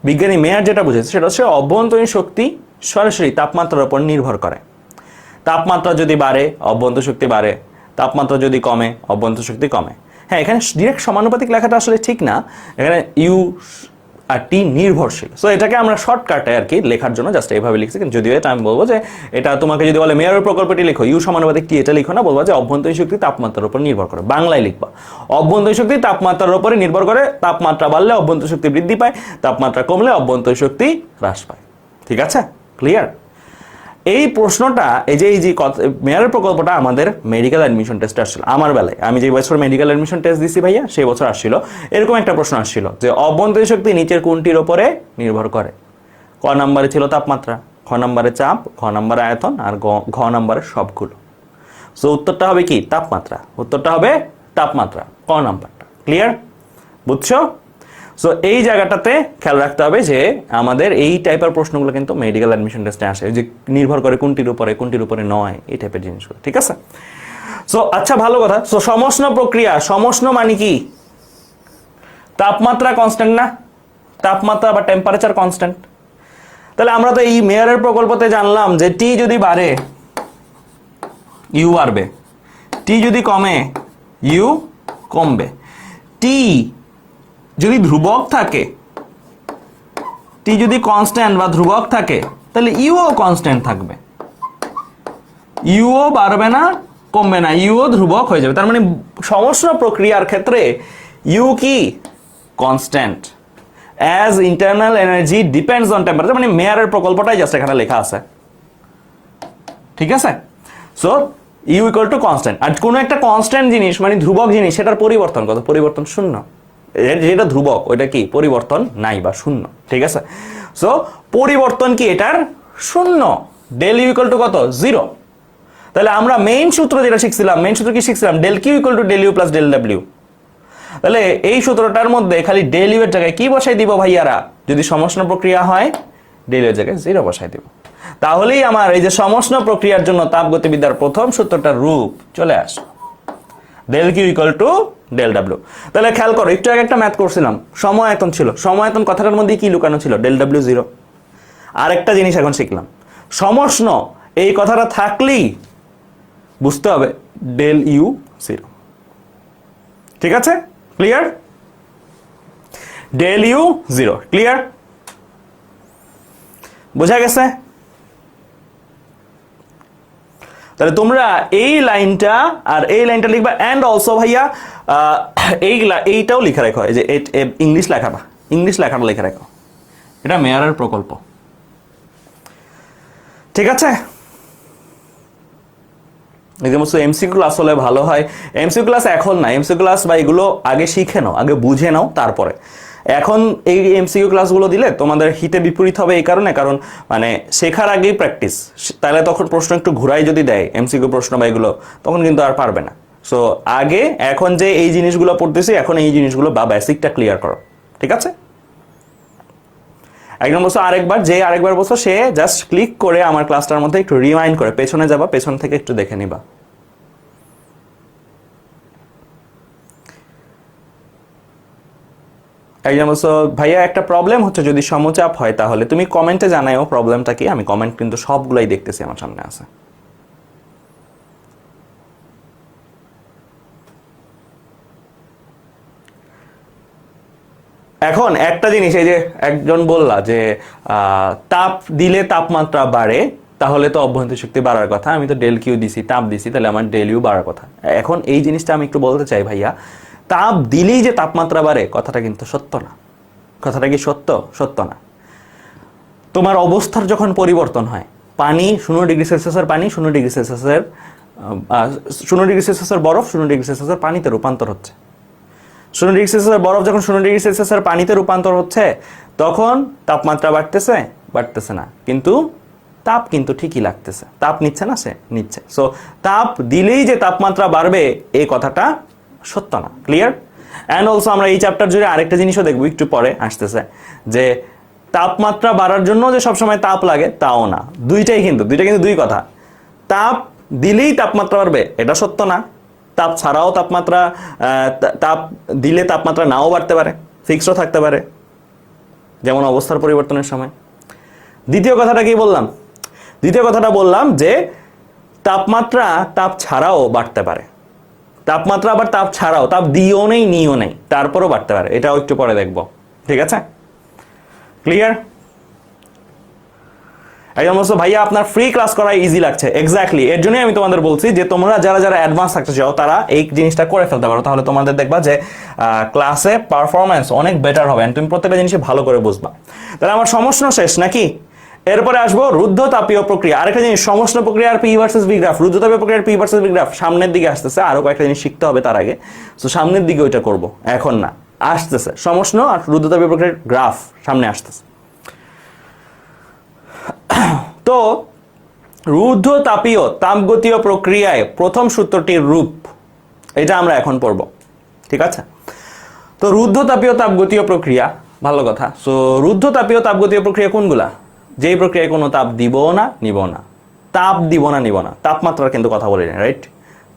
বিজ্ঞানী মেয়ার যেটা বুঝেছে সেটা হচ্ছে অভ্যন্তরীণ শক্তি সরাসরি তাপমাত্রার উপর নির্ভর করে। তাপমাত্রা যদি বাড়ে অভ্যন্তর শক্তি বাড়ে, তাপমাত্রা যদি কমে অভ্যন্তর শক্তি কমে। হ্যাঁ, এখানে ডিরেক্ট সমানুপাতিক লেখাটা আসলে ঠিক না, এখানে ইউ আর টি নির্ভরশীল। সো এটাকে আমরা শর্টকাটে আর কি লেখার জন্য জাস্ট এইভাবে লিখছি, কিন্তু যদিও এটা আমি বলবো যে এটা তোমাকে যদি বলে মেয়ারের প্রকল্পটি লিখো, ইউ সমানুপাতিক টি, এটা লিখো না, বলবো যে অভ্যন্তরীণ শক্তি তাপমাত্রার উপর নির্ভর করে। বাংলায় লিখবা অভ্যন্তরীণ শক্তি তাপমাত্রার উপরে নির্ভর করে, তাপমাত্রা বাড়লে অভ্যন্তর শক্তি বৃদ্ধি পায়, তাপমাত্রা কমলে অভ্যন্তর শক্তি হ্রাস পায়। ঠিক আছে? ক্লিয়ার? এই প্রশ্নটা এই যে মেয়ারের প্রকল্পটা আমাদের মেডিকেল অ্যাডমিশন টেস্টে আসছিল। আমার বেলায় আমি যে বছর মেডিকেল অ্যাডমিশন টেস্ট দিছি ভাইয়া, সেই বছর আসছিল এরকম একটা প্রশ্ন আসছিল যে অভ্যন্তরীণ শক্তি নিচের কোনটির উপরে নির্ভর করে? ক নম্বরে ছিল তাপমাত্রা, খ নম্বরে চাপ, ঘ নম্বরে আয়তন, আর ঘ নম্বরে সবগুলো। সো উত্তরটা হবে কি? তাপমাত্রা। উত্তরটা হবে তাপমাত্রা, ক নাম্বারটা। ক্লিয়ার? বুঝছো? সো এই জায়গাটাতে খেয়াল রাখতে হবে যে আমাদের এই টাইপের প্রশ্নগুলো কিন্তু মেডিকেল অ্যাডমিশন টেস্টে আসে, যে নির্ভর করে কোনটির উপরে নয়, এই টাইপের জিনিসগুলো। ঠিক আছে? সো আচ্ছা, ভালো কথা। সো সমষ্ণ প্রক্রিয়া, সমষ্ণ মানে কি? তাপমাত্রা কনস্ট্যান্ট না? তাপমাত্রা বা টেম্পারেচার কনস্ট্যান্ট। তাহলে আমরা তো এই মেয়ারের প্রকল্পতে জানলাম যে টি যদি বাড়ে ইউ বাড়বে, টি যদি কমে ইউ কমবে। টি যদি ধ্রুবক থাকে, টি যদি কনস্ট্যান্ট বা ধ্রুবক থাকে, তাহলে ইউও কনস্ট্যান্ট থাকবে, ইউও বাড়বে না, কমবে না, ইউও ধ্রুবক হয়ে যাবে। তার মানে সমষ্ণ প্রক্রিয়ার ক্ষেত্রে ইউ কি? Constant. As internal energy depends on temperature, মানে মেয়ারের প্রকল্পটাই জাস্ট এখানে লেখা আছে। ঠিক আছে? So U equal to constant. আর কোনো একটা কনস্ট্যান্ট জিনিস মানে ধ্রুবক জিনিস, সেটার পরিবর্তন কত? পরিবর্তন শূন্য। যেটা ধ্রুবক ওইটা কি? পরিবর্তন নাই বা শূন্য। ঠিক আছে? সো পরিবর্তন কি এটার? শূন্য। ডেল ইউ ইকুয়াল টু কত? 0। তাহলে আমরা মেইন সূত্র যেটা শিখছিলাম, মেইন সূত্র কি শিখছিলাম? Del Q equal to del U plus del W. তাহলে এই সূত্রটার মধ্যে খালি ডেল ইউ এর জায়গায় কি বসাই দিব ভাইয়ারা, যদি সমষ্ণ প্রক্রিয়া হয় ডেল ইউ এর জায়গায় 0 বসাই দিব। তাহলেই আমার এই যে সমষ্ণ প্রক্রিয়ার জন্য তাপগতিবিদ্যার প্রথম সূত্রটার রূপ চলে আসে, del Q equal to del W. তাহলে খেয়াল করো, একটু আগে একটা ম্যাথ করছিলাম, সময়তন ছিল, সময়তন কথাটার মধ্যে কি লুকানো ছিল, ডেল ডাব্লিউ 0। আরেকটা জিনিস এখন শিখলাম, সমষ্ণ এই কথাটা থাকলেই বুঝতে হবে ডেল ইউ 0। ঠিক আছে, ক্লিয়ার? Del you 0, clear? বোঝা গেছে? তাহলে তোমরা এই লাইনটা আর এই লাইনটা লিখবা, এন্ড অলসো ভাইয়া এইটাও লিখে রাখো, এই যে ইংলিশ লেখাটা লিখে রাখো, এটা মেয়ারের প্রকল্প। ঠিক আছে, এমসিকিউ ক্লাস হলে ভালো হয়। এমসিকিউ ক্লাস এখন না, এমসিকিউ ক্লাস বা এগুলো আগে শিখে নাও, আগে বুঝে নাও, তারপরে এখন এই এমসিকিউ ক্লাসগুলো দিলে তোমাদের হিতে বিপরীত হবে। এই কারণ মানে শেখার আগেই প্র্যাকটিস, তাহলে তখন প্রশ্ন একটু ঘুরাই যদি দেয় এমসিকিউ প্রশ্ন বা এগুলো, তখন কিন্তু আর পারবে না। সো আগে এখন যে এই জিনিসগুলো পড়তেছি, এখন এই জিনিসগুলো বা বেসিকটা ক্লিয়ার করো। ঠিক আছে, একজন বলছো আরেকবার বলছো, সে জাস্ট ক্লিক করে আমার ক্লাসটার মধ্যে একটু রিমাইন্ড করে পেছনে যাবা, পেছন থেকে একটু দেখে নিবা। একজন বলছো ভাইয়া একটা প্রবলেম হচ্ছে, যদি সমচাপ হয় তাহলে তুমি কমেন্টে জানাও প্রবলেমটা কি। আমি কমেন্ট কিন্তু সবগুলাই দেখতেছি, আমার সামনে আছে। এখন একটা জিনিস, এই যে একজন বললা যে তাপ দিলে তাপমাত্রা বাড়ে, তাহলে তো অভ্যন্তরীণ শক্তি বাড়ার কথা, আমি তো ডেল কিউ দিছি, তাপ দিছি, তাহলে আমার ডেল ইউ বাড়ার কথা। এখন এই জিনিসটা আমি একটু বলতে চাই ভাইয়া, তাপ দিলেই যে তাপমাত্রা বাড়ে কথাটা কিন্তু সত্য না। কথাটা কি সত্য না। তোমার অবস্থার যখন পরিবর্তন হয়, পানি 0 ডিগ্রি সেলসিয়াসের পানি 0 ডিগ্রি সেলসিয়াসের 0 ডিগ্রি সেলসিয়াসের বরফ 0 ডিগ্রি সেলসিয়াসের পানিতে রূপান্তর হচ্ছে। 0 ডিগ্রি সেলসিয়াসের বরফ যখন 0 ডিগ্রি সেলসিয়াসের পানিতে রূপান্তর হচ্ছে, তখন তাপমাত্রা বাড়তেছে না, কিন্তু তাপ কিন্তু ঠিকই লাগতেছে। তাপ নিচ্ছে না, সে নিচ্ছে। সো তাপ দিলেই যে তাপমাত্রা বাড়বে এই কথাটা সত্য না। ক্লিয়ার? অ্যান্ড অলসো আমরা এই চ্যাপ্টার জুড়ে আরেকটা জিনিসও দেখবো, একটু পরে আসতেছে, যে তাপমাত্রা বাড়ার জন্য যে সবসময় তাপ লাগে তাও না। দুইটা কিন্তু দুই কথা। তাপ দিলেই তাপমাত্রা বাড়বে এটা সত্য না। তাপ ছাড়াও তাপ দিলে তাপমাত্রা নাও বাড়তে পারে, ফিক্সডও থাকতে পারে, যেমন অবস্থার পরিবর্তনের সময়। দ্বিতীয় কথাটা বললাম যে তাপমাত্রা তাপ ছাড়াও বাড়তে পারে। তাপমাত্রা আবার তাপ ছাড়াও, তাপ দিও নেই নিও নেই, তারপরও বাড়তে পারে। এটাও একটু পরে দেখবো। ঠিক আছে, ক্লিয়ার? একজন বলছো ভাইয়া আপনার ফ্রি ক্লাস করা ইজি লাগছে। এক্স্যাক্টলি, এর জন্যই আমি তোমাদের বলছি যে তোমরা যারা অ্যাডভান্স থাকতে চাও তারা এই জিনিসটা করে ফেলতে পারো, তাহলে তোমাদের দেখবা যে ক্লাসে পারফরমেন্স অনেক বেটার হবে, তুমি প্রত্যেকটা জিনিসই ভালো করে বুঝবা। তাহলে আমার সমষ্ণ শেষ নাকি? এরপরে আসবো রুদ্ধতাপীয় প্রক্রিয়া। আরেকটা জিনিস, সমষ্ণ প্রক্রিয়ার পি ভার্সেস বি গ্রাফ, রুদ্ধতাপীয় প্রক্রিয়ার পি ভার্সেস বি গ্রাফ সামনের দিকে আসতেছে। আরো কয়েকটা জিনিস শিখতে হবে তার আগে, তো সামনের দিকে ওইটা করব, এখন না, আসতেছে। সমষ্ণ আর রুদ্ধতাপীয় প্রক্রিয়ার গ্রাফ সামনে আসতেছে। তো রুদ্ধতাপীয় তাপগতীয় প্রক্রিয়ায় প্রথম সূত্রটির রূপ, এটা আমরা এখন পড়ব। ঠিক আছে, তো রুদ্ধতাপীয় তাপগতীয় প্রক্রিয়া, ভালো কথা। সো রুদ্ধতাপীয় তাপগতীয় প্রক্রিয়া কোনগুলা? যেই প্রক্রিয়ায় কোনো তাপ দিব না নিব না, তাপ দিব না নিব না, তাপমাত্রার কিন্তু কথা বলি না, রাইট?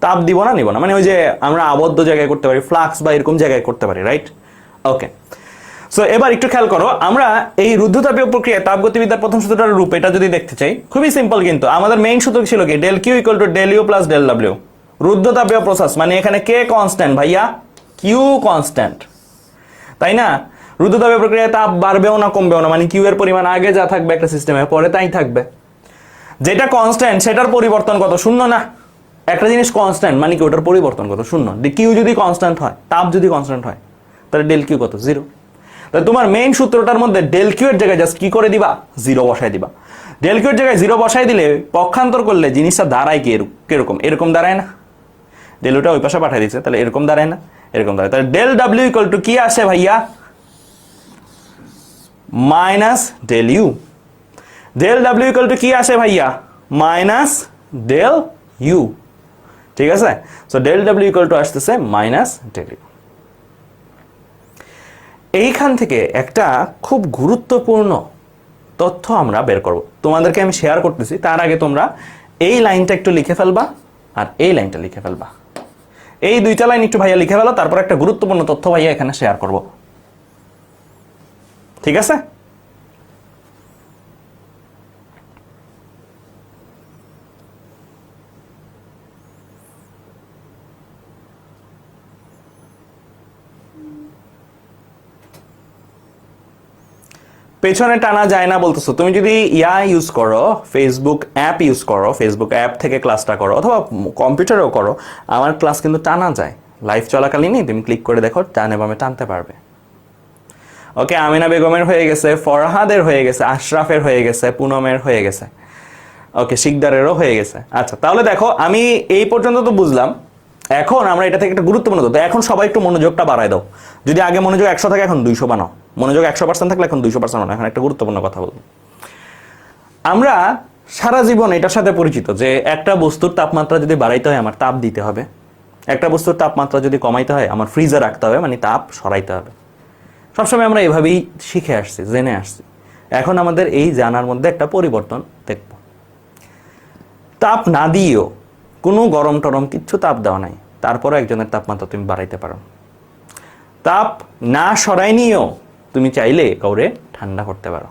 তাপ দিব না নিব না মানে ওই যে আমরা আবদ্ধ জায়গায় করতে পারি, ফ্লাক্স বা এরকম জায়গায় করতে পারি, রাইট? ওকে, সো এবার একটু খেয়াল করো, আমরা এই রুদ্ধতাপীয় প্রক্রিয়ায় তাপগতিবিদ্যার প্রথম সূত্রটার রূপ এটা যদি দেখতে চাই, খুবই সিম্পল। কিন্তু আমাদের মেইন সূত্র ছিল কি? Del Q equal to del U plus del W. রুদ্ধতাপীয় প্রসেস মানে এখানে কে কনস্ট্যান্ট ভাইয়া? কিউ কনস্ট্যান্ট, তাই না? রুদ্ধতাপীয় প্রক্রিয়ায় তাপ বাড়বেও না কমবেও না, মানে কিউ এর পরিমাণ আগে যা থাকবে একটা সিস্টেমে, পরে তাই থাকবে। যেটা কনস্ট্যান্ট সেটার পরিবর্তন কত? শূন্য না? একটা জিনিস কনস্ট্যান্ট মানে কি ওটার পরিবর্তন কত? শূন্য। কিউ যদি কনস্ট্যান্ট হয়, তাপ যদি কনস্ট্যান্ট হয়, তাহলে ডেল কিউ কত? 0। তাহলে তোমার মেইন সূত্রটার মধ্যে ডেল কিউ এর জায়গায় জাস্ট কি করে দিবা? 0 বসাই দিবা। ডেল কিউ এর জায়গায় 0 বসাই দিলে পক্ষান্তর করলে জিনিসটা দাঁড়ায় কি? কিরকম? এরকম দাঁড়ায় না? ডেলুটা ওই পাশে পাঠিয়ে দিচ্ছে, তাহলে এরকম দাঁড়ায় না? এরকম দাঁড়ায়। তাহলে ডেল ডাব্লিউ ইকুয়াল টু কি আসে ভাইয়া? Minus del U. Del W equal to কি আসে ভাইয়া? Minus del U. ঠিক আছে, so del W equal to আসতেছে মাইনাস ডেল ইউ। এইখান থেকে একটা খুব গুরুত্বপূর্ণ তথ্য আমরা বের করব, তোমাদেরকে আমি শেয়ার করতেছি। তার আগে তোমরা এই লাইনটা একটু লিখে ফেলবা আর এই লাইনটা লিখে ফেলবা। এই দুইটা লাইন একটু ভাইয়া লিখে ফেলো, তারপর একটা গুরুত্বপূর্ণ তথ্য ভাইয়া এখানে শেয়ার করব, ঠিক আছে? পেছনে টানা যায় না বলতেছো, তুমি যদি ইউজ করো, ফেসবুক অ্যাপ ইউজ করো, ফেসবুক অ্যাপ থেকে ক্লাসটা করো অথবা কম্পিউটারেও করো, আমার ক্লাস কিন্তু টানা যায়। লাইভ চলাকালীনই তুমি ক্লিক করে দেখো, ডানে বামে টানতে পারবে। ওকে, আমিনা বেগমের হয়ে গেছে, ফরহাদের হয়ে গেছে, আশরাফের হয়ে গেছে, পুনমের হয়ে গেছে, ওকে শিকদারেরও হয়ে গেছে। আচ্ছা, তাহলে দেখো আমি এই পর্যন্ত তো বুঝলাম। এখন আমরা এটা থেকে একটা গুরুত্বপূর্ণ তথ্য, এখন সবাই একটু মনোযোগটা বাড়ায় দাও। যদি আগে মনোযোগ 100 থাকে এখন 200 বানাও, মনোযোগ 100% থাকলে এখন 200% বানাও। এখন একটা গুরুত্বপূর্ণ কথা বলবো। আমরা সারা জীবন এটার সাথে পরিচিত যে একটা বস্তুর তাপমাত্রা যদি বাড়াইতে হয় আমার তাপ দিতে হবে, একটা বস্তুর তাপমাত্রা যদি কমাইতে হয় আমার ফ্রিজে রাখতে হবে, মানে তাপ সরাইতে হবে। সবসময় আমরা এভাবেই শিখে আসছি, জেনে আসছি। এখন আমাদের এই জানার মধ্যে একটা পরিবর্তন দেখব। তাপ না দিয়েও, কোনো গরম টরম কিচ্ছু তাপ দেওয়া নাই, তারপরও একজনের তাপমাত্রা তুমি বাড়াইতে পারো। তাপ না সরাই নিয়েও তুমি চাইলে কাউরে ঠান্ডা করতে পারো।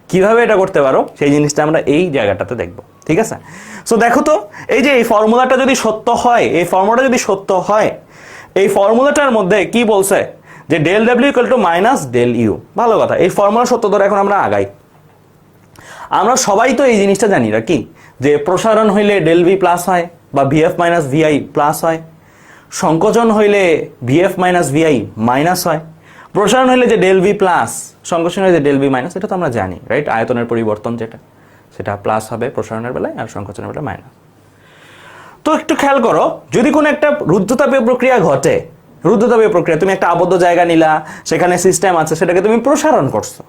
কিভাবে এটা করতে পারো সেই জিনিসটা আমরা এই জায়গাটাতে দেখব, ঠিক আছে? সো দেখো তো, এই যে এই ফর্মুলাটা যদি সত্য হয়, এই ফর্মুলাটা যদি সত্য হয়, এই ফর্মুলাটার মধ্যে কি বলছে যে del W equal to minus del U. ভালো কথা, এই ফর্মুলা সত্য ধরে এখন আমরা আগাই। আমরা সবাই তো এই জিনিসটা জানি না কি, যে প্রসারণ হইলে ডেল ভি প্লাস হয় বা ভিএফ মাইনাস ভিআই প্লাস হয়, সংকোচন হইলে ভিএফ মাইনাস ভিআই মাইনাস হয়, প্রসারণ হইলে যে ডেল ভি প্লাস, সংকোচন হইলে যে ডেল ভি মাইনাস। এটা তো আমরা জানি, রাইট? আয়তনের পরিবর্তন যেটা, সেটা প্লাস হবে প্রসারণের বেলায় আর সংকোচনের বেলায় মাইনাস। তো একটু খেয়াল করো, যদি কোনো একটা রুদ্ধতাপীয় প্রক্রিয়া ঘটে, রুদ্ধতাপীয় প্রক্রিয়া, তুমি একটা আবদ্ধ জায়গা নিলা, সেখানে সিস্টেম আছে, সেটাকে তুমি প্রসারণ করছো,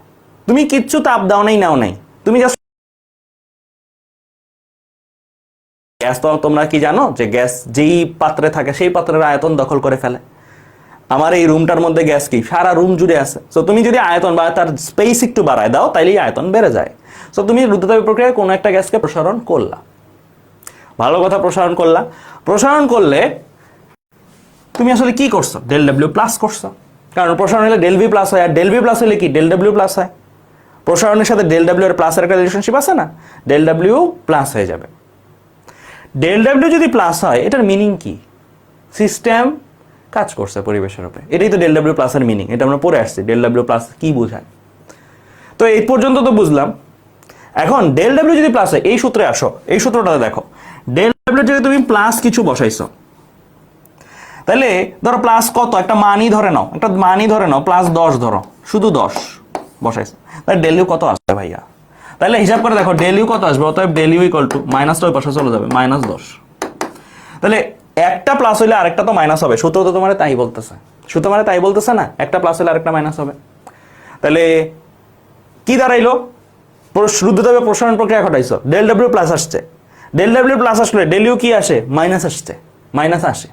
তুমি কিচ্ছু তাপ দাও নাই, নাও নাই, তুমি জাস্ট গ্যাস। তো তোমরা কি জানো যে গ্যাস যেই পাত্রে থাকে সেই পাত্রের আয়তন দখল করে ফেলে। আমার এই রুমটার মধ্যে গ্যাস কি সারা রুম জুড়ে আছে। সো তুমি যদি আয়তন বা তার স্পেস একটু বাড়ায় দাও, তাইলেই আয়তন বেড়ে যায়। সো তুমি রুদ্ধতাপীয় প্রক্রিয়ায় কোনো একটা গ্যাসকে প্রসারণ করলা, ভালো কথা, প্রসারণ করলা। প্রসারণ করলে তুমি আসলে কি করছো? ডেল ডাব্লিউ প্লাস করছো, কারণ প্রসারণ হলে ডেল ভি প্লাস হয়, আর ডেল ভি প্লাস হলে কি ডেল ডাব্লিউ প্লাস হয়। প্রসারণের সাথে ডেল ডাব্লিউ এর প্লাসের একটা রিলেশনশিপ আছে না, ডেল ডাব্লিউ প্লাস হয়ে যাবে। ডেল ডাব্লিউ যদি প্লাস হয়, এটার মিনিং কি? সিস্টেম কাজ করছে পরিবেশের উপরে, এটাই তো ডেল ডাব্লিউ প্লাসের মিনিং। এটা আমরা পড়ে আসছি ডেল ডাব্লিউ প্লাস কি বোঝায়। তো এই পর্যন্ত তো বুঝলাম। এখন ডেল ডাব্লিউ যদি প্লাস হয়, এই সূত্রে আসো, এই সূত্রটাতে দেখো, ডেল ডাব্লিউ যদি তুমি প্লাস কিছু বসাইছো, তাহলে ধরো প্লাস কত, একটা মানই ধরে নাও, একটা মানই ধরে নাও, প্লাস 10 ধরো, শুধু 10 বসাইছো, তাহলে ডেল ইউ কত আসবে ভাইয়া? তাহলে হিসাব করে দেখো ডেল ইউ কত আসবে। অতএব ডেল ইউ ইকুয়াল টু মাইনাসটা ওই পাশে চলে যাবে, -10। তাহলে একটা প্লাস হইলে আরেকটা তো মাইনাস হবে, সূত্র তো তোমার তাই বলতেছে, সূত্র মানে তাই বলতেছে না, একটা প্লাস হইলে আরেকটা মাইনাস হবে। তাহলে কি দাঁড়াইলো? রুদ্ধতাপে প্রসারণ প্রক্রিয়া ঘটাইছো, ডেল ডাব্লিউ প্লাস আসছে, ডেল ডাব্লিউ প্লাস আসলে ডেল ইউ কি আসে? মাইনাস আসছে, মাইনাস আসে।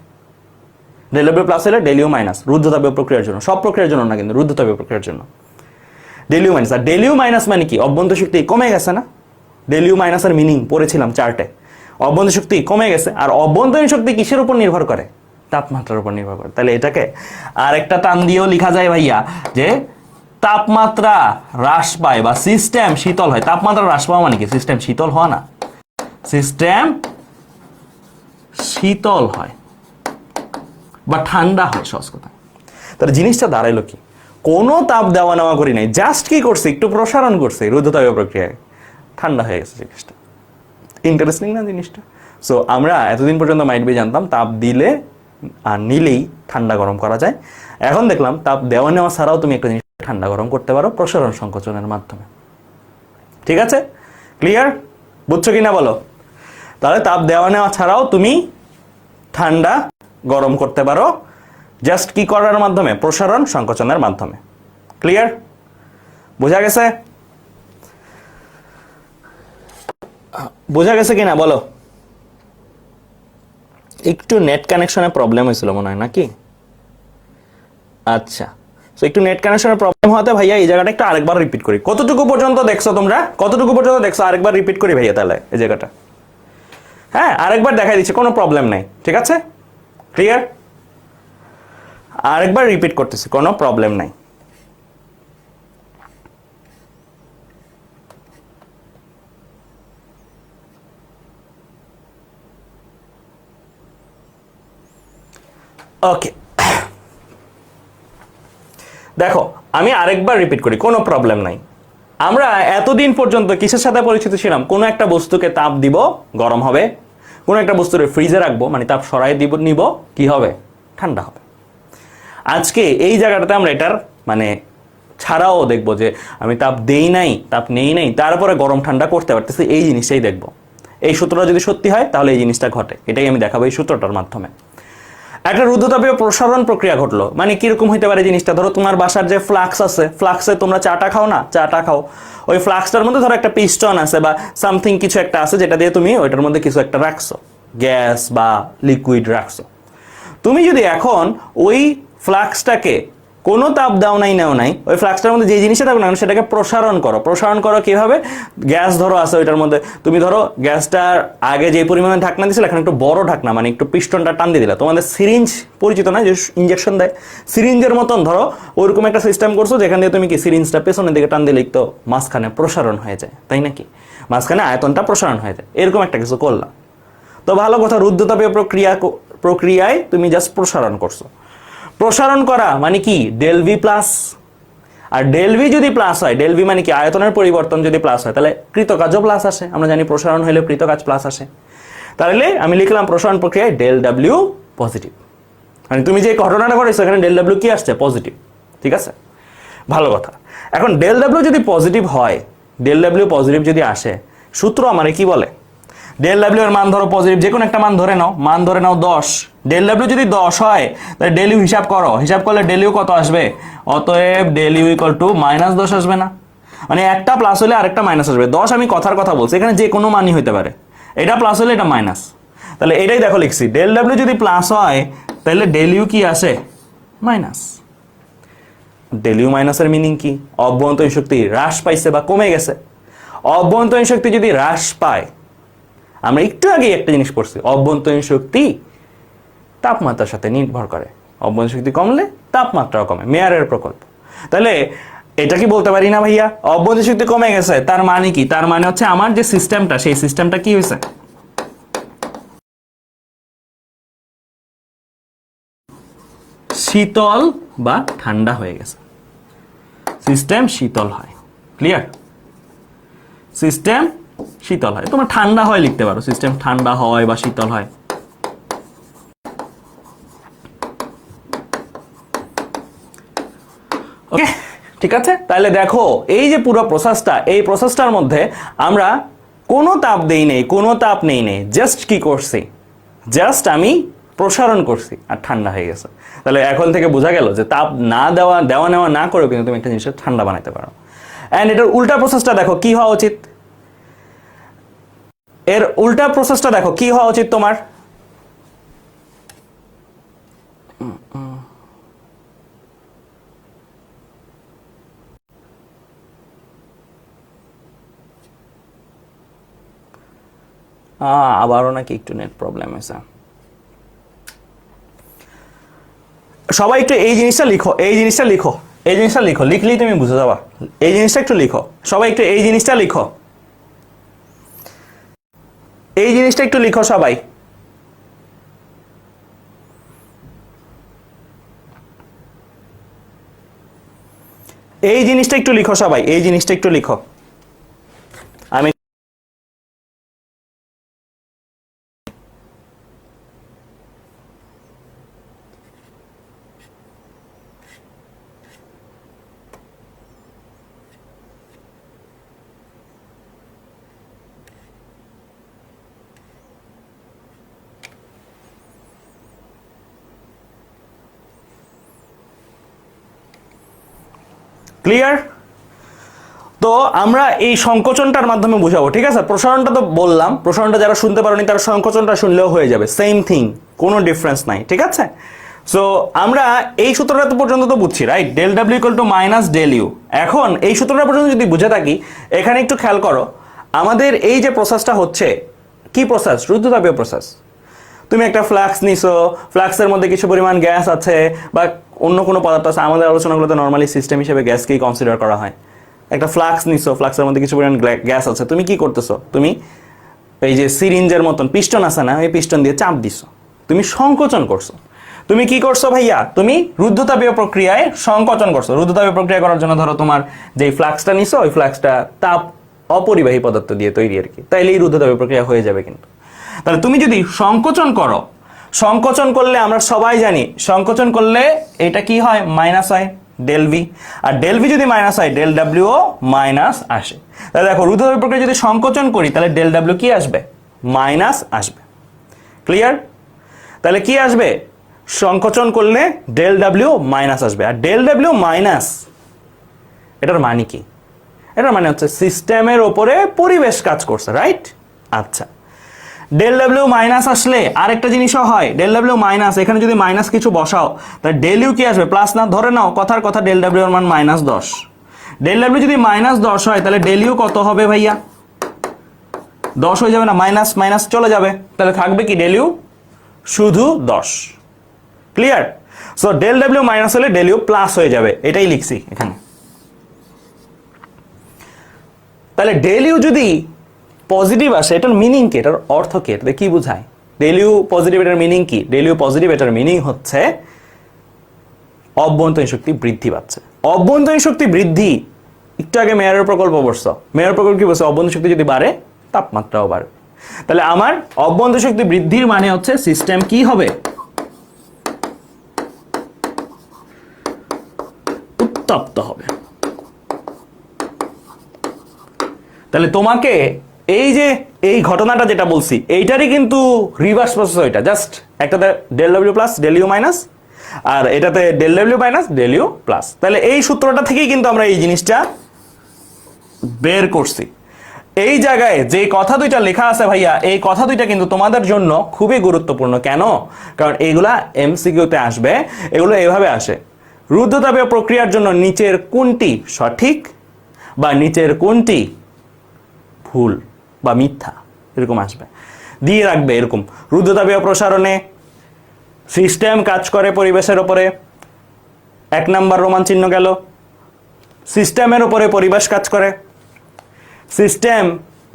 ডেল ডাব্লিউ প্লাস হলে ডেল ইউ মাইনাস, রুদ্ধতাপীয় প্রক্রিয়ার জন্য, সব প্রক্রিয়ার জন্য না কিন্তু রুদ্ধতাপীয় প্রক্রিয়ার জন্য ডেল ইউ মাইনাস। আর ডেল ইউ মাইনাস মানে কি? অভ্যন্তর শক্তি কমে গেছে না? ডেল ইউ মাইনাসের মিনিং পড়েছিলাম চার্টে, অভ্যন্তরীণ শক্তি কমে গেছে। আর অভ্যন্তরীণ শক্তি কিসের উপর নির্ভর করে? তাপমাত্রার উপর নির্ভর করে। তাহলে এটাকে আর একটা টান দিয়েও লেখা যায় ভাইয়া, যে তাপমাত্রা হ্রাস পায় বা সিস্টেম শীতল হয়। তাপমাত্রা হ্রাস পাওয়া মানে কি? সিস্টেম শীতল হওয়া না, সিস্টেম শীতল হয় বা ঠান্ডা হয়, সহজ কথা। তাহলে জিনিসটা দাঁড়াইলো কি? কোনো তাপ দেওয়া নেওয়া করি নাই, জাস্ট কি করছে? একটু প্রসারণ করছে, রুদ্ধতাপীয় প্রক্রিয়ায় ঠান্ডা হয়ে গেছে জিনিসটা। ইন্টারেস্টিং না জিনিসটা? সো আমরা এতদিন পর্যন্ত মাইট বি জানতাম তাপ দিলে আর নিলেই ঠান্ডা গরম করা যায়। এখন দেখলাম তাপ দেওয়া নেওয়া ছাড়াও তুমি একটা জিনিস ঠান্ডা গরম করতে পারো প্রসারণ সংকোচনের মাধ্যমে। ঠিক আছে? ক্লিয়ার? বুঝছো কিনা বলো? তাহলে তাপ দেওয়া নেওয়া ছাড়াও তুমি ঠান্ডা গরম করতে পারো, জাস্ট কি করার মাধ্যমে? প্রসারণ সংকোচনের মাধ্যমে। ক্লিয়ার? বোঝা গেছে? বোঝা গেছে কিনা বলো? একটু নেট কানেকশনে প্রবলেম হয়েছিল মনে হয় নাকি? আচ্ছা, সো একটু নেট কানেকশনের প্রবলেম হতে ভাইয়া এই জায়গাটা একটু আরেকবার রিপিট করি। কতটুকু পর্যন্ত দেখছো তোমরা? কতটুকু পর্যন্ত দেখছো? আরেকবার রিপিট করি ভাইয়া তাহলে এই জায়গাটা। হ্যাঁ, আরেকবার দেখাই দিচ্ছি, কোনো প্রবলেম নাই, ঠিক আছে? ক্লিয়ার? আরেকবার রিপিট করতেছি, কোনো প্রবলেম নাই। ওকে, দেখো আমি আরেকবার রিপিট করি, কোনো প্রবলেম নাই। আমরা এতদিন পর্যন্ত কিসের সাথে পরিচিত ছিলাম? কোনো একটা বস্তুকে তাপ দিব, গরম হবে। কোনো একটা বস্তুকে ফ্রিজে রাখবো, মানে তাপ সরাই নিব, কি হবে? ঠান্ডা হবে। আজকে এই জায়গাটাতে আমরা এটার মানে ছাড়াও দেখবো যে আমি তাপ দেই নাই, তাপ নেই নাই, তারপরে গরম ঠান্ডা করতে পারতেছি, এই জিনিসটাই দেখবো। এই সূত্রটা যদি সত্যি হয় তাহলে এই জিনিসটা ঘটে, এটাই আমি দেখাবো এই সূত্রটার মাধ্যমে। একটা রুদ্ধতাপীয় প্রসারণ প্রক্রিয়া ঘটলো, মানে কিরকম হইতে পারে জিনিসটা? ধরো তোমার বাসার যে ফ্লাক্স আছে, ফ্লাক্সে তোমরা চাটা খাও না, চাটা খাও, ওই ফ্লাক্সটার মধ্যে ধরো একটা পিস্টন আছে বা সামথিং কিছু একটা আছে, যেটা দিয়ে তুমি ওইটার মধ্যে কিছু একটা রাখছো, গ্যাস বা লিকুইড রাখছো। তুমি যদি এখন ওই ফ্লাক্সটাকে কোনো তাপ দাও নাই, নেও নাই, ওই ফ্লাক্সটার মধ্যে যে জিনিসটা থাকবে না সেটাকে প্রসারণ করো। প্রসারণ করো কিভাবে? গ্যাস ধরো আছে ওইটার মধ্যে, তুমি ধরো গ্যাসটার আগে যে পরিমাণে ঢাকনা দিয়েছিল, এখন একটু বড় ঢাকনা, মানে একটু পিস্টনটা টান দিয়ে দিলা। তোমাদের সিরিঞ্জ পরিচিত না, যে ইঞ্জেকশন দেয়, সিরিঞ্জের মতন ধরো ওইরকম একটা সিস্টেম করছো, যেখান দিয়ে তুমি কি সিরিঞ্জটা পেছনের দিকে টান দিলে তো মাঝখানে প্রসারণ হয়ে যায়, তাই নাকি? মাঝখানে আয়তনটা প্রসারণ হয়ে যায়, এরকম একটা কিছু করলাম। তো ভালো কথা, রুদ্ধতাপীয় প্রক্রিয়ায় তুমি জাস্ট প্রসারণ করছো। প্রসারণ করা মানে কি? Del V plus. আর ডেল ভি যদি প্লাস হয়, ডেল ভি মানে কি? আয়তনের পরিবর্তন যদি প্লাস হয়, তাহলে কৃতকাজও প্লাস আসে। আমরা জানি প্রসারণ হলে কৃতকাজ প্লাস আসে। তাহলে আমি লিখলাম প্রসারণ প্রক্রিয়ায় ডেল ডাব্লিউ পজিটিভ। মানে তুমি যে ঘটনাটা ঘটেছো এখানে ডেল ডাব্লিউ কি আসছে? পজিটিভ, ঠিক আছে? ভালো কথা। এখন ডেল ডাব্লিউ যদি পজিটিভ হয়, ডেল ডাব্লিউ পজিটিভ যদি আসে, সূত্র আমারে কি বলে? ডেল ডাব্লিউ এর মান ধরো পজিটিভ, যে কোনো একটা মান ধরে নাও, মান ধরে নাও 10। ডেল ডাব্লিউ যদি 10 হয় তাহলে ডেল ইউ হিসাব করো, হিসাব করলে ডেল ইউ কত আসবে? অতএব ডেল ইউ ইকুয়াল টু -10 আসবে না? মানে একটা প্লাস হলে আরেকটা মাইনাস আসবে। 10 আমি কথার কথা বলছি, এখানে যে কোনো মানই হতে পারে, এটা প্লাস হলে এটা মাইনাস। তাহলে এটাই দেখো লিখছি, ডেল ডাব্লিউ যদি প্লাস হয় তাহলে ডেল ইউ কি আসে? মাইনাস। ডেল ইউ মাইনাসের মিনিং কি? অভ্যন্তরীণ শক্তি হ্রাস পাইছে বা কমে গেছে। অভ্যন্তরীণ শক্তি যদি হ্রাস পায়, আমরা একটু আগে একটা জিনিস পড়ছি, অভ্যন্তরীণ শক্তি তাপমাত্রার সাথে নির্ভর করে। অভ্যন্তরীণ শক্তি কমলে তাপমাত্রাও কমে, মেয়ারের প্রকল্প। তাহলে এটা কি বলতে পারি না ভাইয়া অভ্যন্তরীণ শক্তি কমে গেছে, তার মানে কি? তার মানে হচ্ছে আমার যে সিস্টেমটা, সেই সিস্টেমটা কি হয়েছে? শীতল বা ঠান্ডা হয়ে গেছে। সিস্টেম শীতল হয়। ক্লিয়ার? সিস্টেম শীতল হয়। তোমার ঠান্ডা হয় লিখতে পারো, সিস্টেম ঠান্ডা হয় বা শীতল হয়। ওকে, ঠিক আছে? তাহলে দেখো এই যে পুরো প্রসেসটা, এই প্রসেসটার মধ্যে আমরা কোনো তাপ দেই নেই, কোনো তাপ নেই নেই, জাস্ট কি করছি? জাস্ট আমি প্রসারণ করছি আর ঠান্ডা হয়ে গেছে। তাহলে এখন থেকে বোঝা গেল যে তাপ না দেওয়া নেওয়া না করেও কিন্তু তুমি একটা জিনিসটা ঠান্ডা বানাইতে পারো। অ্যান্ড এটার উল্টা প্রসেসটা দেখো কি হওয়া উচিত? এর উল্টা প্রসেসটা দেখো কি হওয়া উচিত তোমার? আবারও নাকি একটু নেট প্রবলেম হয়েছে। সবাই একটু এই জিনিসটা লিখো, এই জিনিসটা লিখো, এই জিনিসটা লিখো, লিখলেই তুমি বুঝে যাবা। এই জিনিসটা একটু লিখো, সবাই একটু এই জিনিসটা লিখো, এই জিনিসটা একটু লিখো সবাই। এই জিনিসটা একটু লিখো সবাই, এই জিনিসটা একটু লিখো। আমি ক্লিয়ার? তো আমরা এই সংকোচনটার মাধ্যমে বুঝাবো, ঠিক আছে? প্রসারণটা তো বললাম, প্রসারণটা যারা শুনতে পারোনি তারা সংকোচনটা শুনলেও হয়ে যাবে, সেম থিং, কোনো ডিফারেন্স নাই, ঠিক আছে? সো আমরা এই সূত্রটা তো পর্যন্ত তো বুঝছি, right? Del W equal to minus del U. এখন এই সূত্রটা পর্যন্ত যদি বুঝে থাকি, এখানে একটু খেয়াল করো, আমাদের এই যে প্রসেসটা হচ্ছে, কি প্রসেস? রুদ্ধতাপীয় প্রসেস। তুমি একটা ফ্লাক্স নিছো, ফ্লাক্সের মধ্যে কিছু পরিমাণ গ্যাস আছে বা অন্য কোনো পদার্থ আছে, আমাদের আলোচনাগুলোতে নর্মালি সিস্টেম হিসেবে গ্যাসকেই কনসিডার করা হয়। একটা ফ্লাক্স নিছো, ফ্লাক্সের মধ্যে কিছু পরিমাণ গ্যাস আছে, তুমি কি করতেছো? তুমি এই যে সিরিঞ্জের মতন পিস্টন আছে না, এই পিস্টন দিয়ে চাপ দিছো, তুমি সংকোচন করছো। তুমি কি করছো ভাইয়া? তুমি রুদ্ধতাপীয় প্রক্রিয়ায় সংকোচন করছো। রুদ্ধতাপীয় প্রক্রিয়া করার জন্য ধরো তোমার যে ফ্লাক্সটা নিছো, ওই ফ্লাক্সটা তাপ অপরিবাহী পদার্থ দিয়ে তৈরি আর কি, তাইলে এই রুদ্ধতাপীয় প্রক্রিয়া হয়ে যাবে। কিন্তু তাহলে তুমি যদি সংকোচন করো, সংকোচন করলে আমরা সবাই জানি সংকোচন করলে এটা কি হয়? মাইনাস হয়, ডেল ভি। আর ডেল ভি যদি মাইনাস হয়, ডেল ডাব্লিউ ও মাইনাস আসে। তাহলে দেখো, রুদ্ধতাপীয় প্রক্রিয়া যদি সংকোচন করি, তাহলে ডেল ডাব্লিউ কি আসবে? মাইনাস আসবে। ক্লিয়ার? তাহলে কি আসবে? সংকোচন করলে ডেল ডাব্লিউ মাইনাস আসবে। আর ডেল ডাব্লিউ মাইনাস, এটার মানে কি? এটার মানে হচ্ছে সিস্টেমের ওপরে পরিবেশ কাজ করছে, রাইট? আচ্ছা, ডেল ডাব্লিউ মাইনাস আসলে আরেকটা জিনিসও হয়। ডেল ডাব্লিউ মাইনাস, এখানে যদি মাইনাস কিছু বসাও, তাহলে ডেল ইউ কি আসবে? প্লাস না? ধরে নাও কথার কথা ডেল ডাব্লিউ এর মান -10। ডেল ডাব্লিউ যদি -10 হয়, তাহলে ডেল ইউ কত হবে ভাইয়া? 10 হয়ে যাবে না? মাইনাস মাইনাস চলে যাবে, তাহলে থাকবে কি? ডেল ইউ শুধু 10। Clear? So del W minus হলে ডেল ইউ প্লাস হয়ে যাবে, এটাই লিখছি এখানে। তাহলে ডেল ইউ যদি পজিটিভ আসে, এটার মিনিং কি? এটার অর্থ কি? এটা কি বোঝায়? ডেল ইউ পজিটিভ, এটার মিনিং কি? ডেল ইউ পজিটিভ, এটার মিনিং হচ্ছে অভ্যন্তরীণ শক্তি বৃদ্ধি পাচ্ছে। অভ্যন্তরীণ শক্তি বৃদ্ধি, একটু আগে মেয়রের প্রকল্প বলছো, মেয়র প্রকল্প কি বলছে? অভ্যন্তরীণ শক্তি যদি বাড়ে, তাপমাত্রাও বাড়বে। তাহলে আমার অভ্যন্তরীণ শক্তি বৃদ্ধির মানে হচ্ছে সিস্টেম কি হবে? উত্তপ্ত হবে। তাহলে তোমাকে এই যে এই ঘটনাটা যেটা বলছি, এইটারই কিন্তু রিভার্স প্রসেস। ওইটা জাস্ট একটাতে del W plus del U minus, আর এটাতে del W minus del U plus. তাহলে এই সূত্রটা থেকেই কিন্তু আমরা এই জিনিসটা বের করছি। এই জায়গায় যে কথা দুইটা লেখা আছে ভাইয়া, এই কথা দুইটা কিন্তু তোমাদের জন্য খুবই গুরুত্বপূর্ণ। কেন? কারণ এইগুলা এমসিকিউতে আসবে। এগুলো এভাবে আসে, রুদ্ধতাপীয় প্রক্রিয়ার জন্য নিচের কোনটি সঠিক বা নিচের কোনটি ভুল বা মিথ্যা, এরকম আসবে, দিয়ে রাখবে এরকম। রুদ্ধতাপীয় প্রসারণে সিস্টেম কাজ করে পরিবেশের উপরে, 1 নাম্বার রোমান চিহ্ন গেল। সিস্টেমের উপরে পরিবেশ কাজ করে, সিস্টেম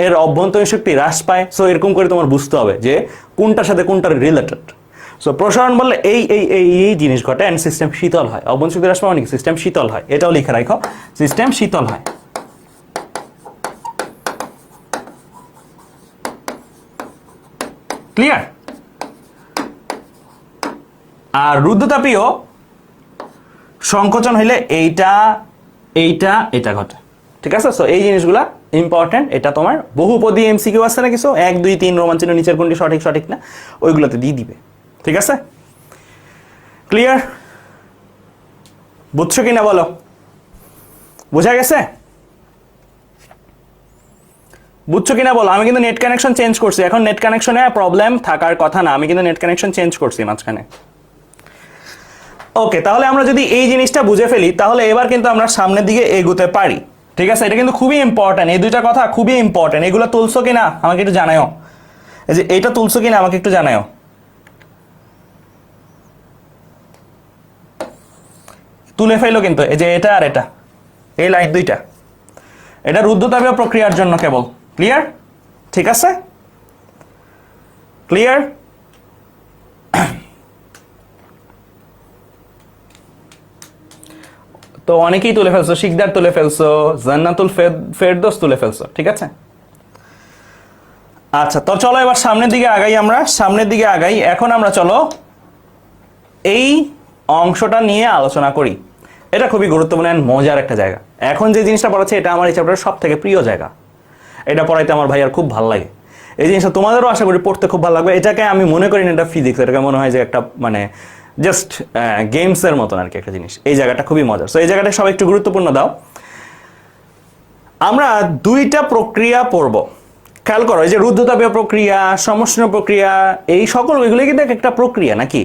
এর অভ্যন্তরীণ শক্তি হ্রাস পায়। সো এরকম করে তোমার বুঝতে হবে যে কোনটার সাথে কোনটার রিলেটেড। সো প্রসারণ বললে এই এই এই এই জিনিস ঘটে, অ্যান্ড সিস্টেম শীতল হয়। অভ্যন্তরীণ শক্তি হ্রাস পাওয়া নাকি সিস্টেম শীতল হয়, এটাও লিখে রাখো, সিস্টেম শীতল হয়। ক্লিয়ার? আর রুদ্ধতাপীয় সংকোচন হইলে এইটা এইটা এটা ঘটে। ঠিক আছে? সো এই জিনিসগুলা ইম্পর্টেন্ট। এটা তোমার বহুপদী এমসিকিউ আছে না কিছু, 1 2 3 রোমান চিহ্ন নিচের কোনটি সঠিক সঠিক না, ওইগুলোতে দিয়ে দিবে। ঠিক আছে? ক্লিয়ার? বুঝছো কিনা বলো? বোঝা গেছে? বুঝছো কিনা বলো? আমি কিন্তু নেট কানেকশন চেঞ্জ করছি, এখন নেট কানেকশনে প্রবলেম থাকার কথা না, আমি কিন্তু নেট কানেকশন চেঞ্জ করছি মাঝখানে। ওকে, তাহলে আমরা যদি এই জিনিসটা বুঝে ফেলি, তাহলে এবার কিন্তু আমরা সামনের দিকে এগোতে পারি। ঠিক আছে? এটা কিন্তু খুবই ইম্পর্টেন্ট, এই দুইটা কথা খুবই ইম্পর্টেন্ট। এগুলো তুলছো কিনা আমাকে একটু জানাও। এই যে এটা তুলছো কিনা আমাকে একটু জানাও। তুলে ফেলো কিন্তু, এই যে এটা আর এটা, এই লাইন দুইটা, এটা রুদ্ধতাপীয় প্রক্রিয়ার জন্য কেবল। ক্লিয়ার? ঠিক আছে? ক্লিয়ার? তো অনেকেই তুলে ফেলছো, শিকদার তুলে ফেলছো, জান্নাতুল ফেরদৌস তুলে ফেলছো। ঠিক আছে? আচ্ছা, তো চলো এবার সামনের দিকে আগাই। আমরা সামনের দিকে আগাই। এখন আমরা চলো এই অংশটা নিয়ে আলোচনা করি। এটা খুবই গুরুত্বপূর্ণ মজার একটা জায়গা। এখন যে জিনিসটা পড়াচ্ছে, এটা আমার এই চ্যাপ্টারের সব থেকে প্রিয় জায়গা। এটা পড়াইতে আমার ভাইয়ার খুব ভালো লাগে। এই জিনিসটা তোমাদেরও আশা করি পড়তে খুব ভালো লাগবে। এটাকে আমি মনে করি না এটা ফিজিক্স, এটাকে মনে হয় যে একটা মানে জাস্ট গেমসের মতন আর কি একটা জিনিস। এই জায়গাটা খুবই মজার। সো এই জায়গাটা সবাই একটু গুরুত্বপূর্ণ দাও। আমরা দুইটা প্রক্রিয়া পড়ব। খেয়াল করো, এই যে রুদ্ধতাপীয় প্রক্রিয়া, সমষ্ণ প্রক্রিয়া, এই সকল এগুলো কিন্তু একটা প্রক্রিয়া নাকি?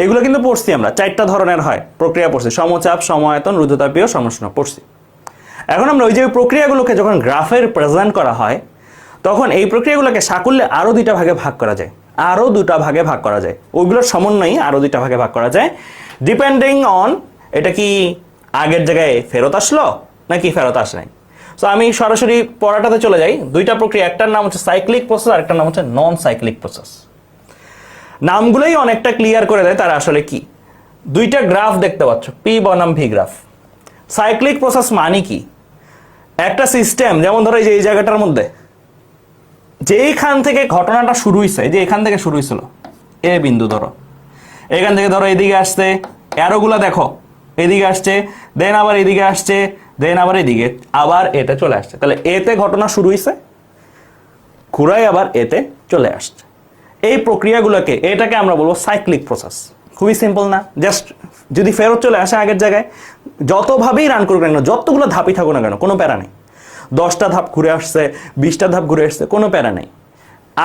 এগুলো কিন্তু পড়ছি আমরা, 4টা ধরনের হয় প্রক্রিয়া পড়ছি, সমচাপ, সমায়তন, রুদ্ধতাপীয়, সমষ্ণ পড়ছি। এখন আমরা ওই যে প্রক্রিয়াগুলোকে যখন গ্রাফের প্রেজেন্ট করা হয় তখন এই প্রক্রিয়াগুলোকে সাকুল্যে আরও 2টা ভাগে ভাগ করা যায়, আরও 2টা ভাগে ভাগ করা যায়, ওইগুলোর সমন্বয়ে আরও 2টা ভাগে ভাগ করা যায়, ডিপেন্ডিং অন এটা কি আগের জায়গায় ফেরত আসলো নাকি ফেরত আসে নাই। সো আমি সরাসরি পড়াটাতে চলে যাই। 2টা প্রক্রিয়া, একটার নাম হচ্ছে সাইক্লিক প্রসেস আর একটার নাম হচ্ছে নন সাইক্লিক প্রসেস। নামগুলোই অনেকটা ক্লিয়ার করে দেয় তারা আসলে কি। 2টা গ্রাফ দেখতে পাচ্ছ, পি বনাম ভি গ্রাফ। সাইক্লিক প্রসেস মানে কি, একটা সিস্টেম যেমন ধরো এই জায়গাটার মধ্যে যেইখান থেকে ঘটনাটা শুরু হয়েছে, যে এখান থেকে শুরু হয়েছিল এ বিন্দু, ধরো এখান থেকে ধরো এদিকে আসছে, অ্যারোগুলা দেখো এদিকে আসছে, দেন আবার এদিকে আসছে, দেন আবার এদিকে আবার এতে চলে আসছে, তাহলে এতে ঘটনা শুরু হয়েছে, ঘুরাই আবার এতে চলে আসছে। এই প্রক্রিয়াগুলোকে, এটাকে আমরা বলবো সাইক্লিক প্রসেস। খুবই সিম্পল না, জাস্ট যদি ফেরত চলে আসে আগের জায়গায়, যতভাবেই রান করুক না কেন, যতগুলো ধাপই থাকুক না কেন, কোনো প্যারা নেই। 10টা ধাপ ঘুরে আসছে, 20টা ধাপ ঘুরে আসছে, কোনো প্যারা নেই,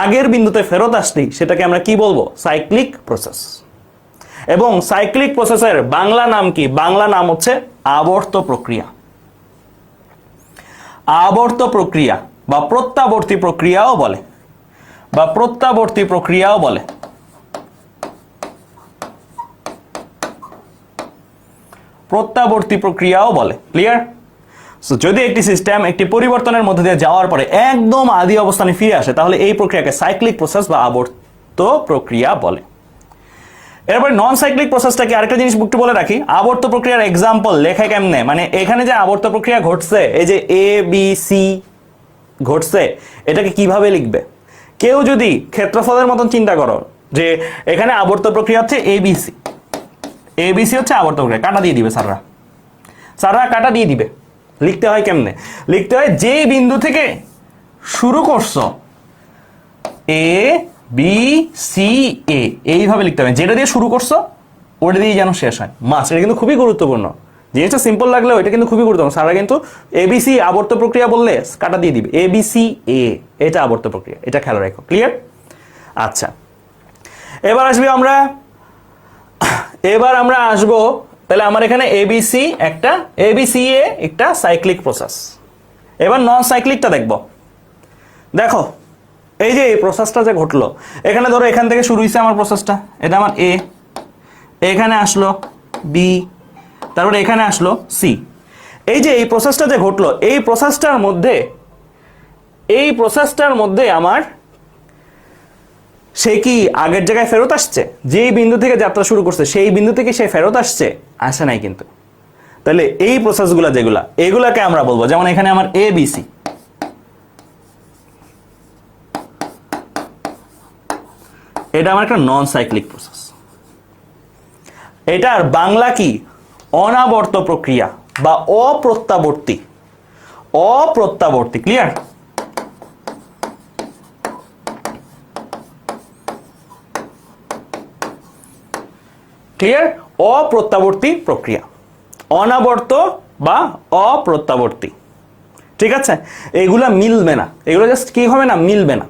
আগের বিন্দুতে ফেরত আসলেই সেটাকে আমরা কি বলবো, সাইক্লিক প্রসেস। এবং সাইক্লিক প্রসেসের বাংলা নাম কি, বাংলা নাম হচ্ছে আবর্ত প্রক্রিয়া। আবর্ত প্রক্রিয়া বা প্রত্যাবর্তী প্রক্রিয়াও বলে, বা প্রত্যাবর্তী প্রক্রিয়াও বলে। প্রত্যাবর্তী প্রক্রিয়াও বলে। ক্লিয়ার? সো যদি একটি সিস্টেম একটি পরিবর্তনের মধ্যে দিয়ে যাওয়ার পরে একদম আদি অবস্থানে ফিরে আসে তাহলে এই প্রক্রিয়াকে সাইক্লিক প্রসেস বা আবর্ত প্রক্রিয়া বলে। এরপর নন সাইক্লিক প্রসেসটাকে আরেকটা জিনিস একটু বলে রাখি, আবর্ত প্রক্রিয়ার এক্সাম্পল লেখা কেমনে, মানে এখানে যে আবর্ত প্রক্রিয়া ঘটছে, এই যে এ বি সি ঘটছে, এটাকে কিভাবে লিখবে। কেউ যদি ক্ষেত্রফলের মতন চিন্তা করো যে এখানে আবর্ত প্রক্রিয়া হচ্ছে এবিসি, এবিসি হচ্ছে আবর্ত প্রক্রিয়া, কাটা দিয়ে দিবে সাররা কাটা দিয়ে দিবে। লিখতে হয় কেমনে, লিখতে হয় যে বিন্দু থেকে শুরু করছো এ বি সি এ, এইভাবে লিখতে হবে, যেটা দিয়ে শুরু করছো ওটা দিয়ে যেন শেষ হয়, মাস। এটা কিন্তু খুবই গুরুত্বপূর্ণ, জিনিসটা সিম্পল লাগলেও এটা কিন্তু খুবই গুরুত্বপূর্ণ। সারা কিন্তু এবিসি আবর্ত প্রক্রিয়া বললে কাটা দিয়ে দিবে, এবিসি এ, এটা আবর্ত প্রক্রিয়া, এটা খেয়াল রাখো। ক্লিয়ার? আচ্ছা, এবার আমরা আসবো তাহলে আমার এখানে এবিসি এ একটা সাইক্লিক প্রসেস। এবার নন সাইক্লিকটা দেখবো। দেখো এই যে এই প্রসেসটা যে ঘটলো, এখানে ধরো এখান থেকে শুরু হয়েছে আমার প্রসেসটা, এটা আমার এ, এখানে আসলো বি, তারপরে এখানে আসলো সি। এই যে এই প্রসেসটা যে ঘটলো, এই প্রসেসটার মধ্যে আমার সে কি আগের জায়গায় ফেরত আসছে, যেই বিন্দু থেকে যাত্রা শুরু করছে সেই বিন্দু থেকে সে ফেরত আসে নাই কিন্তু। তাহলে এই প্রসেসগুলো যেগুলা, এগুলাকে আমরা বলবো, যেমন এখানে আমার এ বি সি, এটা আমার একটা নন সাইক্লিক প্রসেস। এটার বাংলা কি, অনাবর্ত প্রক্রিয়া বা অপ্রত্যাবর্তী। ক্লিয়ার? অপ্রত্যাবর্তী প্রক্রিয়া, অনাবর্ত বা অপ্রত্যাবর্তী। ঠিক আছে, এগুলা মিলবে না, এগুলো জাস্ট কি হবে না, মিলবে না,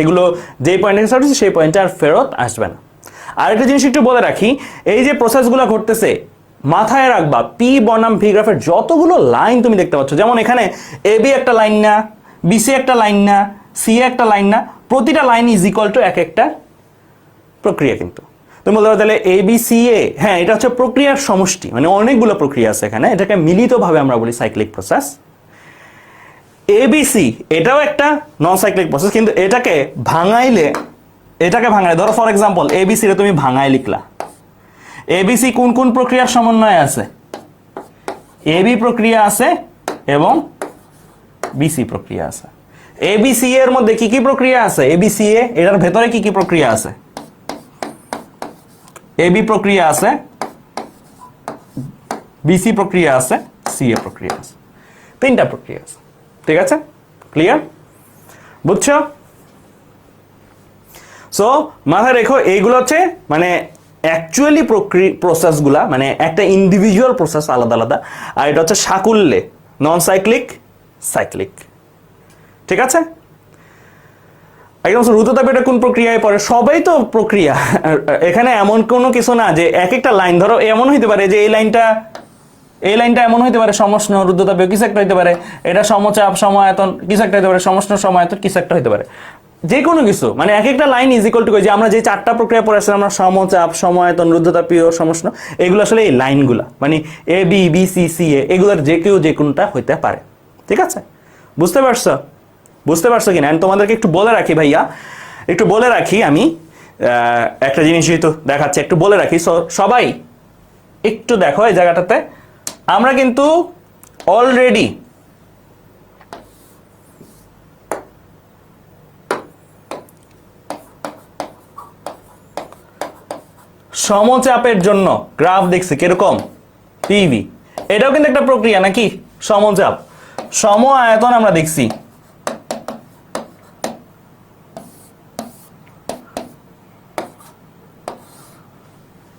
এগুলো যেই পয়েন্টে স্টার্ট হচ্ছে সেই পয়েন্টে আর ফেরত আসবে না। আরেকটা জিনিস একটু বলে রাখি, এই যে প্রসেসগুলো ঘটতেছে মাথায় রাখবা, পি বনাম ভি গ্রাফের যতগুলো লাইন তুমি দেখতে পাচ্ছ, যেমন এখানে এ বি একটা লাইন না, বিসি একটা লাইন না, সি একটা লাইন না, প্রতিটা লাইন ইজ ইকুয়াল টু একটা প্রক্রিয়া। কিন্তু তুমি বলতে পারো তাহলে এ বি সি এ, হ্যাঁ এটা হচ্ছে প্রক্রিয়ার সমষ্টি, মানে অনেকগুলো প্রক্রিয়া আছে এখানে, এটাকে মিলিতভাবে আমরা বলি সাইক্লিক প্রসেস। এবিসি এটাও একটা নন সাইক্লিক প্রসেস, কিন্তু এটাকে ভাঙাইলে ধরো ফর এক্সাম্পল এবিসি রে তুমি ভাঙাই লিখলা, এবিসি কোন কোন প্রক্রিয়ার সমন্বয়ে আছে, এবি প্রক্রিয়া আছে এবং বিসি প্রক্রিয়া আছে। এবিসি এর মধ্যে কি কি প্রক্রিয়া আছে, এবিসি এটার ভেতরে কি কি প্রক্রিয়া আছে, এবি প্রক্রিয়া আছে, বিসি প্রক্রিয়া আছে, সিএ প্রক্রিয়া আছে, 3টা প্রক্রিয়া আছে। ঠিক আছে? ক্লিয়ার? বুঝছো? সো মাথায় রেখো এইগুলো হচ্ছে মানে অ্যাকচুয়ালি প্রসেসগুলা, মানে একটা ইন্ডিভিজুয়াল প্রসেস আলাদা আলাদা, আর এটা হচ্ছে সাকুল্যে নন সাইক্লিক, সাইক্লিক। ঠিক আছে? একদম রুদ্ধতাপীয় এটা কোন প্রক্রিয়ায় পড়ে? সবাই তো প্রক্রিয়া। এখানে এমন কোনো কিছু না যে এক একটা লাইন, ধরো এমন হইতে পারে যে এই লাইনটা এমন হইতে পারে সমষ্ণ রুদ্ধতাপীয় কিছু একটা হইতে পারে, এটা সমচাপ সমায়তন কিছু একটা হইতে পারে, সমষ্ণ সমায়তন কিছু একটা হইতে পারে, যে কোনো কিছু। মানে এক একটা লাইন ইজ ইকুয়াল টু যে আমরা যে 4টা প্রক্রিয়া পড়ে আসলে আমরা সমচাপ সমায়তন রুদ্ধতাপীয় সমষ্ণ, এগুলো আসলে এই লাইনগুলা মানে A B B C C এ, এগুলোর যে কেউ যে কোনটা হইতে পারে। ঠিক আছে, বুঝতে পারছো কিনা? তোমাদেরকে একটু বলে রাখি ভাইয়া, একটু বলে রাখি আমি একটা জিনিস যেহেতু দেখাচ্ছে একটু বলে রাখি। সবাই একটু দেখো এই জায়গাটাতে, আমরা কিন্তু অলরেডি সমচাপের জন্য গ্রাফ দেখছি কিরকম, পিভি, এটাও কিন্তু একটা প্রক্রিয়া নাকি? সমচাপ সম আয়তন আমরা দেখছি,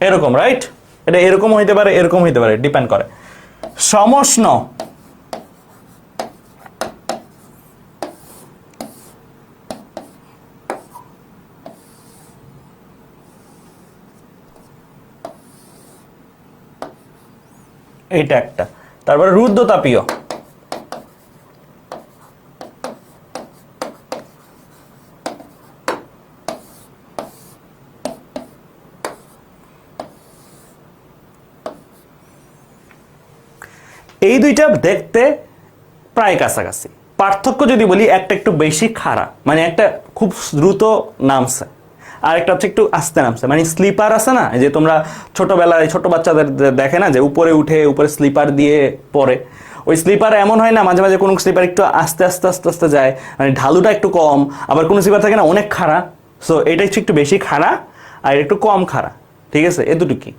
এরকম, রাইট? এটা এরকম হইতে পারে, এরকম হইতে পারে, ডিপেন্ড করে। সমষ্ণ এইটা একটা, তারপরে রুদ্ধতাপীয়, এই দুইটা দেখতে প্রায় কাছাকাছি। পার্থক্য যদি বলি, একটা একটু বেশি খাড়া, মানে একটা খুব দ্রুত নামছে, আর একটা হচ্ছে একটু আস্তে নামছে। মানে স্লিপার আছে না, যে তোমরা ছোটবেলায় ছোট বাচ্চাদের দেখে না যে উপরে উঠে উপরে স্লিপার দিয়ে পড়ে, ওই স্লিপার এমন হয় না, মাঝে মাঝে কোনো স্লিপার একটু আস্তে আস্তে আস্তে আস্তে যায়, মানে ঢালুটা একটু কম, আবার কোনো স্লিপার থাকে না অনেক খাড়া। সো এটা হচ্ছে একটু বেশি খাড়া আর একটু কম খাড়া, ঠিক আছে? এ দুটো কি,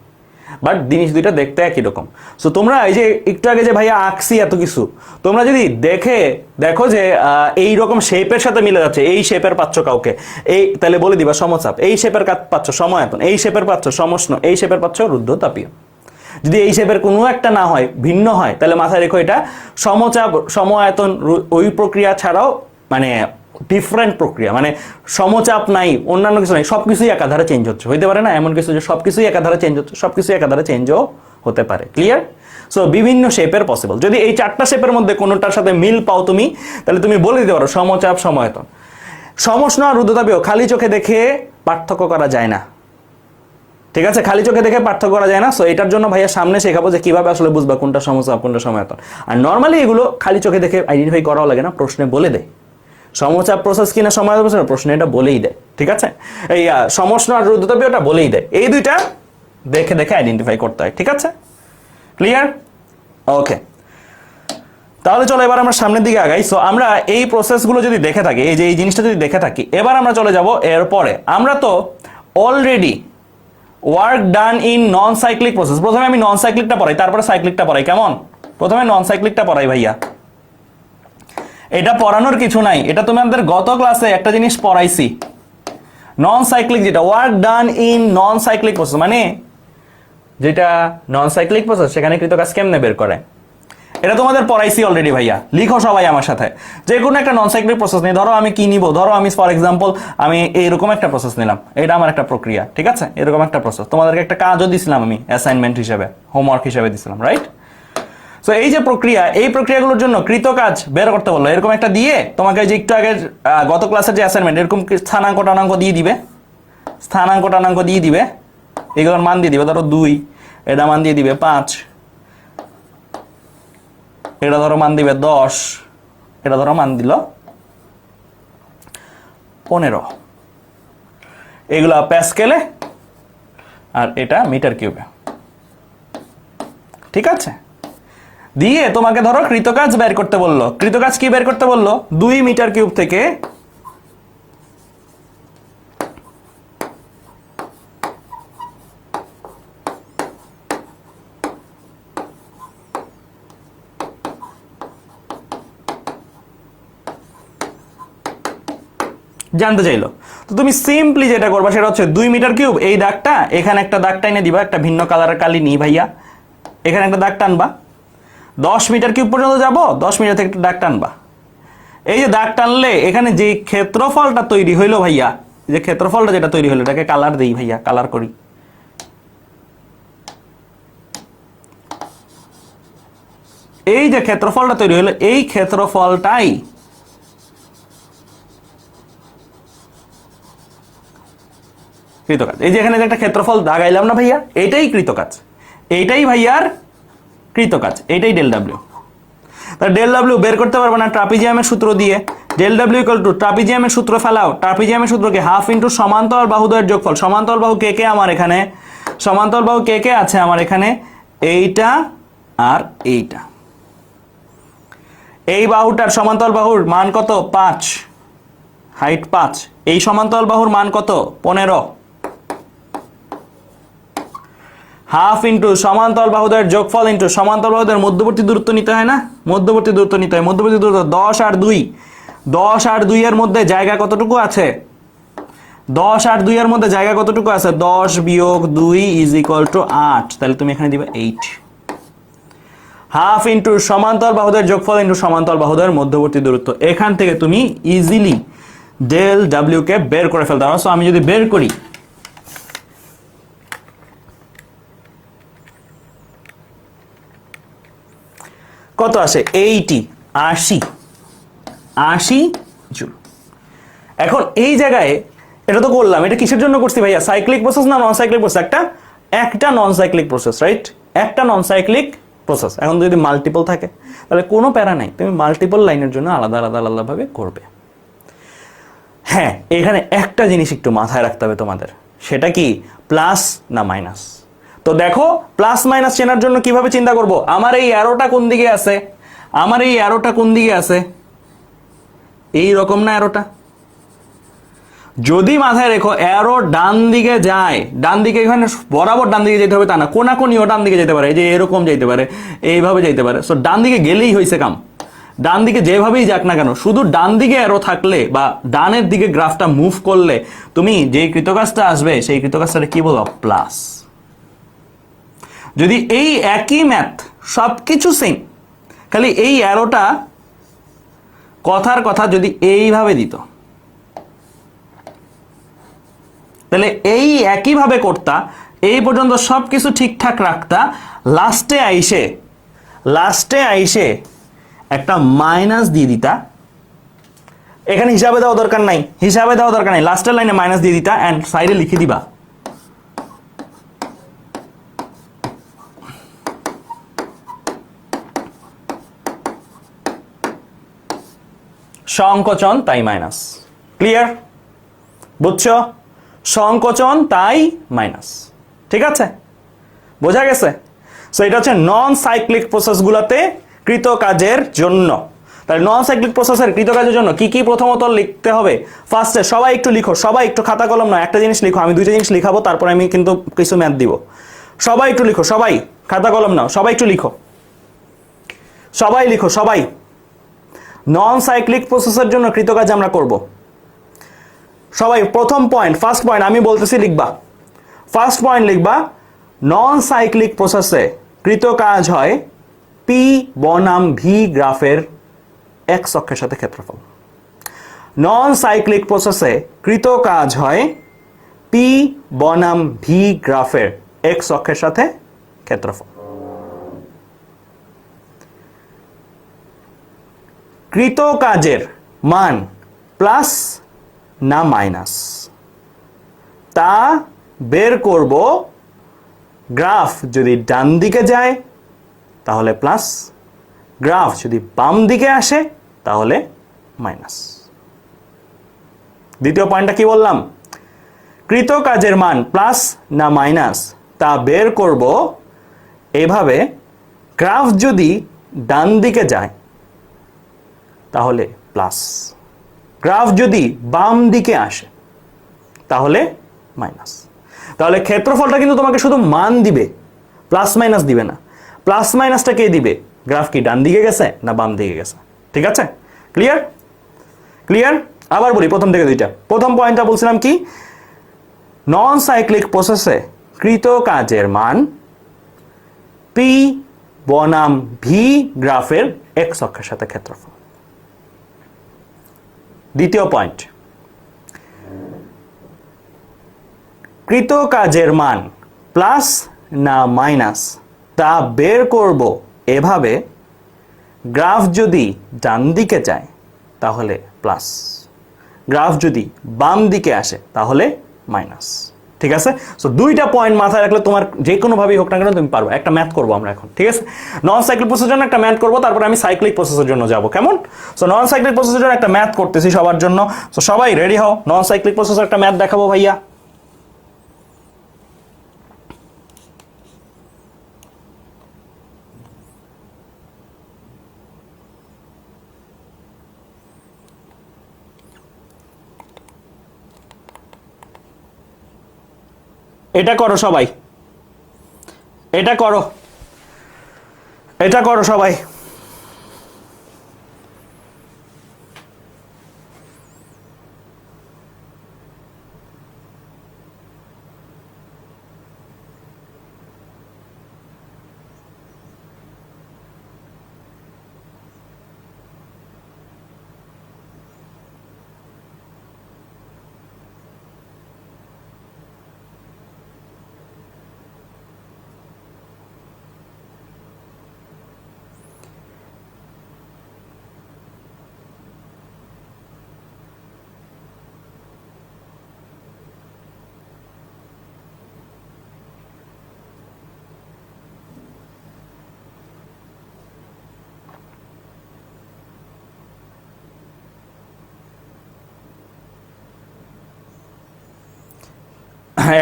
বাট জিনিস দুইটা দেখতে একই রকম। সো তোমরা এই যে একটু আগে যে ভাইয়া আঁকছি এত কিছু, তোমরা যদি দেখো যে এই রকম শেপের সাথে মিলে যাচ্ছে, এই শেপের পাচ্ছ কাউকে, এই তাহলে বলে দিবা সমচাপ, এই শেপের পাচ্ছ সমায়তন, এই শেপের পাচ্ছ সমষ্ণ, এই শেপের পাচ্ছ রুদ্ধতাপীয়। যদি এই শেপের কোনো একটা না হয়, ভিন্ন হয়, তাহলে মাথায় রেখো এটা সমচাপ সমায়তন ওই প্রক্রিয়া ছাড়াও মানে ডিফারেন্ট প্রক্রিয়া, মানে সমচাপ নাই, অন্যান্য কিছু নাই, সবকিছুই একাধারে চেঞ্জ হচ্ছে। হইতে পারে না এমন কিছু যে সবকিছুই একাধারে চেঞ্জ হচ্ছে, সবকিছু একাধারে চেঞ্জও হতে পারে। ক্লিয়ার? সো বিভিন্ন শেপের পসিবল। যদি এই 4টা শেপের মধ্যে কোনোটার সাথে মিল পাও তুমি, তাহলে তুমি বলে দিতে পারো সমচাপ সমায়তন। সমষ্ণ আর রুদ্ধতাপীয় খালি চোখে দেখে পার্থক্য করা যায় না, ঠিক আছে? খালি চোখে দেখে পার্থক্য করা যায় না। সো এটার জন্য ভাইয়া সামনে শেখাবো যে কিভাবে আসলে বুঝবা কোনটা সমচাপ কোনটা সমায়তন। আর নর্মালি এগুলো খালি চোখে দেখে আইডেন্টিফাই করাও লাগে না, প্রশ্নে বলে দেয় সমচাপ প্রসেস কিনা সমায়তন প্রসেস, প্রশ্নে এটা বলেই দেয়। ঠিক আছে, এই সমষ্ণ আর রুদ্ধতাপীয়টা বলেই দেয়, এই দুইটা দেখে দেখে আইডেন্টিফাই করতে হয়। ঠিক আছে, ক্লিয়ার? ওকে, তাহলে চলো এবার আমরা সামনের দিকে আগাই। সো আমরা এই প্রসেসগুলো যদি দেখে থাকি, এই যে এই জিনিসটা যদি দেখে থাকি, এবার আমরা চলে যাব এরপরে। আমরা তো already work done in non cyclic process, প্রথমে আমি নন সাইক্লিকটা পড়াই, তারপরে সাইক্লিকটা পড়াই, কেমন? প্রথমে নন সাইক্লিকটা পড়াই ভাইয়া। এটা পড়ানোর কিছু নাই, এটা তুমি আমাদের গত ক্লাসে একটা জিনিস পড়াইছি, নন সাইক্লিক, যেটা work done in non cyclic process, মানে যেটা নন সাইক্লিক প্রসেস সেখানে কৃতকাজ কেমনে বের করে, এটা তোমাদের পড়াইছি অলরেডি ভাইয়া। লিখো সবাই আমার সাথে, যে কোনো একটা নন সাইক্লিক প্রসেস নিয়ে, ধরো আমি কি নিব, ধরো আমি ফর এক্সাম্পল আমি এইরকম একটা প্রসেস নিলাম, এটা আমার একটা প্রক্রিয়া, ঠিক আছে? এরকম একটা প্রসেস, তোমাদেরকে একটা কাজও দিছিলাম আমি অ্যাসাইনমেন্ট হিসেবে, হোমওয়ার্ক হিসেবে দিছিলাম, রাইট? সো এই যে প্রক্রিয়া, এই প্রক্রিয়াগুলোর জন্য কৃতকাজ বের করতে বললো, এরকম একটা দিয়ে তোমাকে যে একটু আগে গত ক্লাসের যে অ্যাসাইনমেন্ট, এরকম স্থানাঙ্ক টানাঙ্ক দিয়ে দিবে, স্থানাঙ্ক টানাঙ্ক দিয়ে দিবে, এগুলোর মান দিয়ে দিবে, ধরো 2, এটা মান দিয়ে দিবে 5, এটা ধরো মান দিবে 10, এটা ধরো মান দিল 15, এগুলা প্যাসকেলে আর এটা মিটার কিউবে। ঠিক আছে, দিয়ে তোমাকে ধরো কৃতকাজ বের করতে বললো, কৃতকাজ কি বের করতে বললো, 2 মিটার কিউব থেকে জানতে চাইলো। তো তুমি সিম্পলি যেটা করবা সেটা হচ্ছে 2 মিটার কিউব, এই দাগটা এখানে একটা দাগ টাইনে দিবা, একটা ভিন্ন কালারের কালি নিই ভাইয়া, এখানে একটা দাগ টানবা, 10 মিটার কিউব পর্যন্ত যাব, 10 মিটার থেকে একটা দাগ টানবা, এই যে দাগ টানলে এখানে যে ক্ষেত্রফলটা তৈরি হইলো ভাইয়া, যে ক্ষেত্রফলটা যেটা তৈরি হলো এটাকে কালার দেই ভাইয়া, কালার করি। এই যে ক্ষেত্রফলটা তৈরি হলো এই ক্ষেত্রফলটাই কৃতকাজ। এই যে এখানে যে একটা ক্ষেত্রফল দাগাইলাম না ভাইয়া, এটাই কৃতকাজ, এইটাই ভাইয়ার কৃতকাজ, এইটাই ডেল ডাব্লিউ। তাহলে ডেল ডাব্লিউ বের করতে পারবো না ট্রাপিজিয়ামের সূত্র দিয়ে। ডেল ডাব্লিউ ইকুয়াল টু ট্রাপিজিয়ামের সূত্র ফেলাও। ট্রাপিজিয়ামের সূত্রকে হাফ ইন্টু সমান্তরাল বাহুদ্বয়ের যোগফল। সমান্তরাল বাহু কে কে আমার এখানে, সমান্তরাল বাহু কে কে আছে আমার এখানে, এইটা আর এইটা। এই বাহুটার সমান্তরাল বাহুর মান কত, 5, হাইট 5। এই সমান্তরাল বাহুর মান কত, 15। হাফ ইন্টু সমান্তরাল বাহুদের যোগফল ইন্টু সমান্তরাল বাহুদের মধ্যবর্তী দূরত্ব নিতে হয় না, মধ্যবর্তী দূরত্ব নিতে হয়। মধ্যবর্তী দূরত্ব 10 আর 2, 10 আর 2 এর মধ্যে জায়গা কতটুকু আছে, 10 আর 2 এর মধ্যে জায়গা কতটুকু আছে, 10 বিয়োগ 2 ইজ ইকুয়াল টু 8। তাহলে তুমি এখানে দিবে 8। হাফ ইন্টু সমান্তরাল বাহুদের যোগফল ইন্টু সমান্তরাল বাহুদের মধ্যবর্তী দূরত্ব। এখান থেকে তুমি ইজিলি ডেল ডাব্লিউ কে বের করে ফেলতে পারো। সো আমি যদি বের করি, কত আসে, 80 জুল। এখন এই জায়গায় এটা তো করলাম, এটা কিসের জন্য করছি ভাইয়া, সাইক্লিক প্রসেস না নন সাইক্লিক প্রসেস, একটা নন সাইক্লিক প্রসেস, রাইট, একটা নন সাইক্লিক প্রসেস। এখন যদি মাল্টিপল থাকে তাহলে কোনো প্যারা নাই, তুমি মাল্টিপল লাইনের জন্য আলাদা আলাদা আলাদা ভাবে করবে। হ্যাঁ, এখানে একটা জিনিস একটু মাথায় রাখতে হবে তোমাদের, সেটা কি, প্লাস না মাইনাস। তো দেখো প্লাস মাইনাস চেনার জন্য কিভাবে চিন্তা করব, আমার এই অ্যারোটা কোন দিকে আছে, আমার এই অ্যারোটা কোন দিকে আছে, এই রকম না অ্যারোটা। যদি মাথায় রেখো অ্যারো ডান দিকে যায়, ডান দিকে এখানে বরাবর ডান দিকে যেতে হবে তা না, কোনাকুনিও ডান দিকে যেতে পারে, এই যে এরকম যেতে পারে, এইভাবে যেতে পারে। সো ডান দিকে গেলেই হয়েছে কাম, ডান দিকে যেভাবেই যাক না কেন, শুধু ডান দিকে অ্যারো থাকলে বা ডানের দিকে গ্রাফটা মুভ করলে তুমি যে কৃতকাজটা আসবে সেই কৃতকাজটা কি বলো, প্লাস। যদি এই একই ম্যাথ সবকিছু সেম, খালি এই অ্যারোটা কথার কথা যদি এইভাবে দিত, তাহলে এই একইভাবে করতা, এই পর্যন্ত সবকিছু ঠিকঠাক রাখতা, লাস্টে আইসে একটা মাইনাস দিয়ে দিতা। এখানে হিসাবে দেওয়া দরকার নাই, লাস্টের লাইনে মাইনাস দিয়ে দিতা অ্যান্ড সাইডে লিখে দিবা সংকোচন তাই মাইনাস। ক্লিয়ার, বুঝছো, সংকোচন তাই মাইনাস, ঠিক আছে, বোঝা গেছে। সো এটা হচ্ছে নন সাইক্লিক প্রসেসগুলোতে কৃতকাজের জন্য। তাহলে নন সাইক্লিক প্রসেসের কৃতকাজের জন্য কি কি প্রথমত লিখতে হবে, ফার্স্টে সবাই একটু লিখো, সবাই একটু খাতা কলম না, একটা জিনিস লিখো, আমি দুইটা জিনিস লিখাবো, তারপর আমি কিন্তু কিছু ম্যাথ দিব। সবাই একটু লিখো, সবাই খাতা কলম নাও, সবাই একটু লিখো, সবাই নন সাইক্লিক প্রসেসের জন্য কৃতকাজ আমরা করব। সবাই প্রথম পয়েন্ট, ফার্স্ট পয়েন্ট আমি বলতেছি লিখবা, ফার্স্ট পয়েন্ট লিখবা, নন সাইক্লিক প্রসেসে কৃতকাজ হয় পি বনাম ভি গ্রাফের এক্স অক্ষের সাথে ক্ষেত্রফল। নন সাইক্লিক প্রসেসে কৃতকাজ হয় পি বনাম ভি গ্রাফের এক্স অক্ষের সাথে ক্ষেত্রফল। কৃতকাজের মান প্লাস না মাইনাস তা বের করব। গ্রাফ যদি ডান দিকে যায় তাহলে প্লাস, গ্রাফ যদি বাম দিকে আসে তাহলে মাইনাস। দ্বিতীয় পয়েন্টটা কি বললাম, কৃতকাজের মান প্লাস না মাইনাস তা বের করব এভাবে, গ্রাফ যদি ডান দিকে যায় তাহলে প্লাস, গ্রাফ যদি বাম দিকে আসে তাহলে মাইনাস। তাহলে ক্ষেত্রফলটা কিন্তু তোমাকে শুধু মান দিবে, প্লাস মাইনাস দিবে না। প্লাস মাইনাসটা কে দিবে, গ্রাফ কি ডান দিকে গেছে না বাম দিকে গেছে, ঠিক আছে, ক্লিয়ার। আবার বলি প্রথম থেকে দুইটা। প্রথম পয়েন্টটা বলছিলাম কি, নন সাইক্লিক প্রসেসে কৃতকাজের মান পি বনাম ভি গ্রাফের এক্স অক্ষের সাথে ক্ষেত্রফল। দ্বিতীয় পয়েন্ট, কৃত কাজের মান প্লাস না মাইনাস তা বের করব এভাবে, গ্রাফ যদি ডান দিকে যায় তাহলে প্লাস, গ্রাফ যদি বাম দিকে আসে তাহলে মাইনাস। ঠিক আছে? সো দুইটা পয়েন্ট মাথায় রাখলে তোমার যে কোনো ভাবেই হোক না কেন তুমি পারবে। একটা ম্যাথ করবো আমরা এখন, ঠিক আছে? নন সাইক্লিক প্রসেসের জন্য একটা ম্যাথ করবো, তারপরে আমি সাইক্লিক প্রসেসের জন্য যাব। কেমন? সো নন সাইক্লিক প্রসেসের জন্য একটা ম্যাথ করতেছি সবার জন্য। সো সবাই রেডি হও, নন সাইক্লিক প্রসেসের একটা ম্যাথ দেখাবো ভাইয়া। এটা করো সবাই, এটা করো, এটা করো সবাই।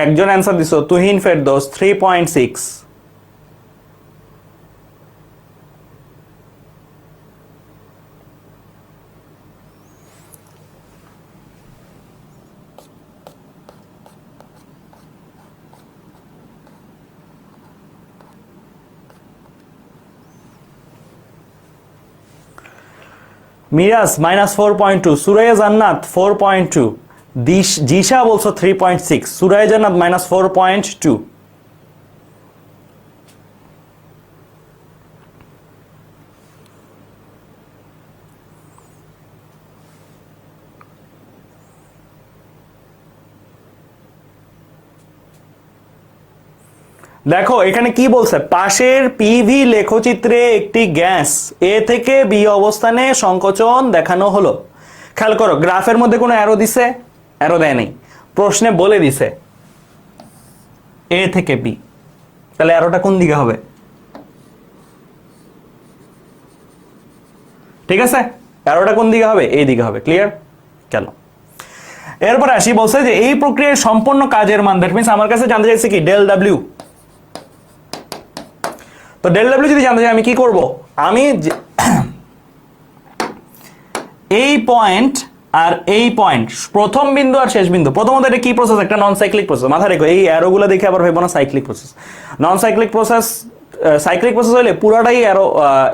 একজন অ্যান্সার দিছো, তুহিন ফেরদৌস 3.6। মিরাজ -4.2, সুরাইয়া জান্নাত 4.2, জিশা বলছো 3.6, সুরাইয়া জান্নাত -4.2। দেখো এখানে কি বলছে, পাশের পিভি লেখচিত্রে একটি গ্যাস এ থেকে বি অবস্থানে সংকোচন দেখানো হলো। খেয়াল করো, গ্রাফের মধ্যে কোনো অ্যারো দিছে? অ্যারো দেয় নাই, প্রশ্নে বলে দিছে এ থেকে বি, তাহলে অ্যারোটা কোন দিকে হবে? ঠিক আছে, অ্যারোটা কোন দিকে হবে? এই দিকে হবে। ক্লিয়ার? কেন? এরপর আসি, বলছে যে এই প্রক্রিয়ায় সম্পূর্ণ কাজের মান, দ্যাট মিন্স আমার কাছে জানতে চাইছে কি ডেল ডাব্লিউ। তো ডেল ডাব্লিউ যদি জানতে চাই আমি কি করব? আমি এই পয়েন্ট আর এই পয়েন্ট, প্রথম বিন্দু আর শেষ বিন্দু, প্রথমত এটা কি প্রসেস? একটা নন সাইক্লিক প্রসেস। মাথা রেখো, এই অ্যারোগুলো দেখে আবার ভেবো না সাইক্লিক প্রসেস। নন সাইক্লিক প্রসেস, সাইক্লিক প্রসেস হলে পুরোটাই অ্যারো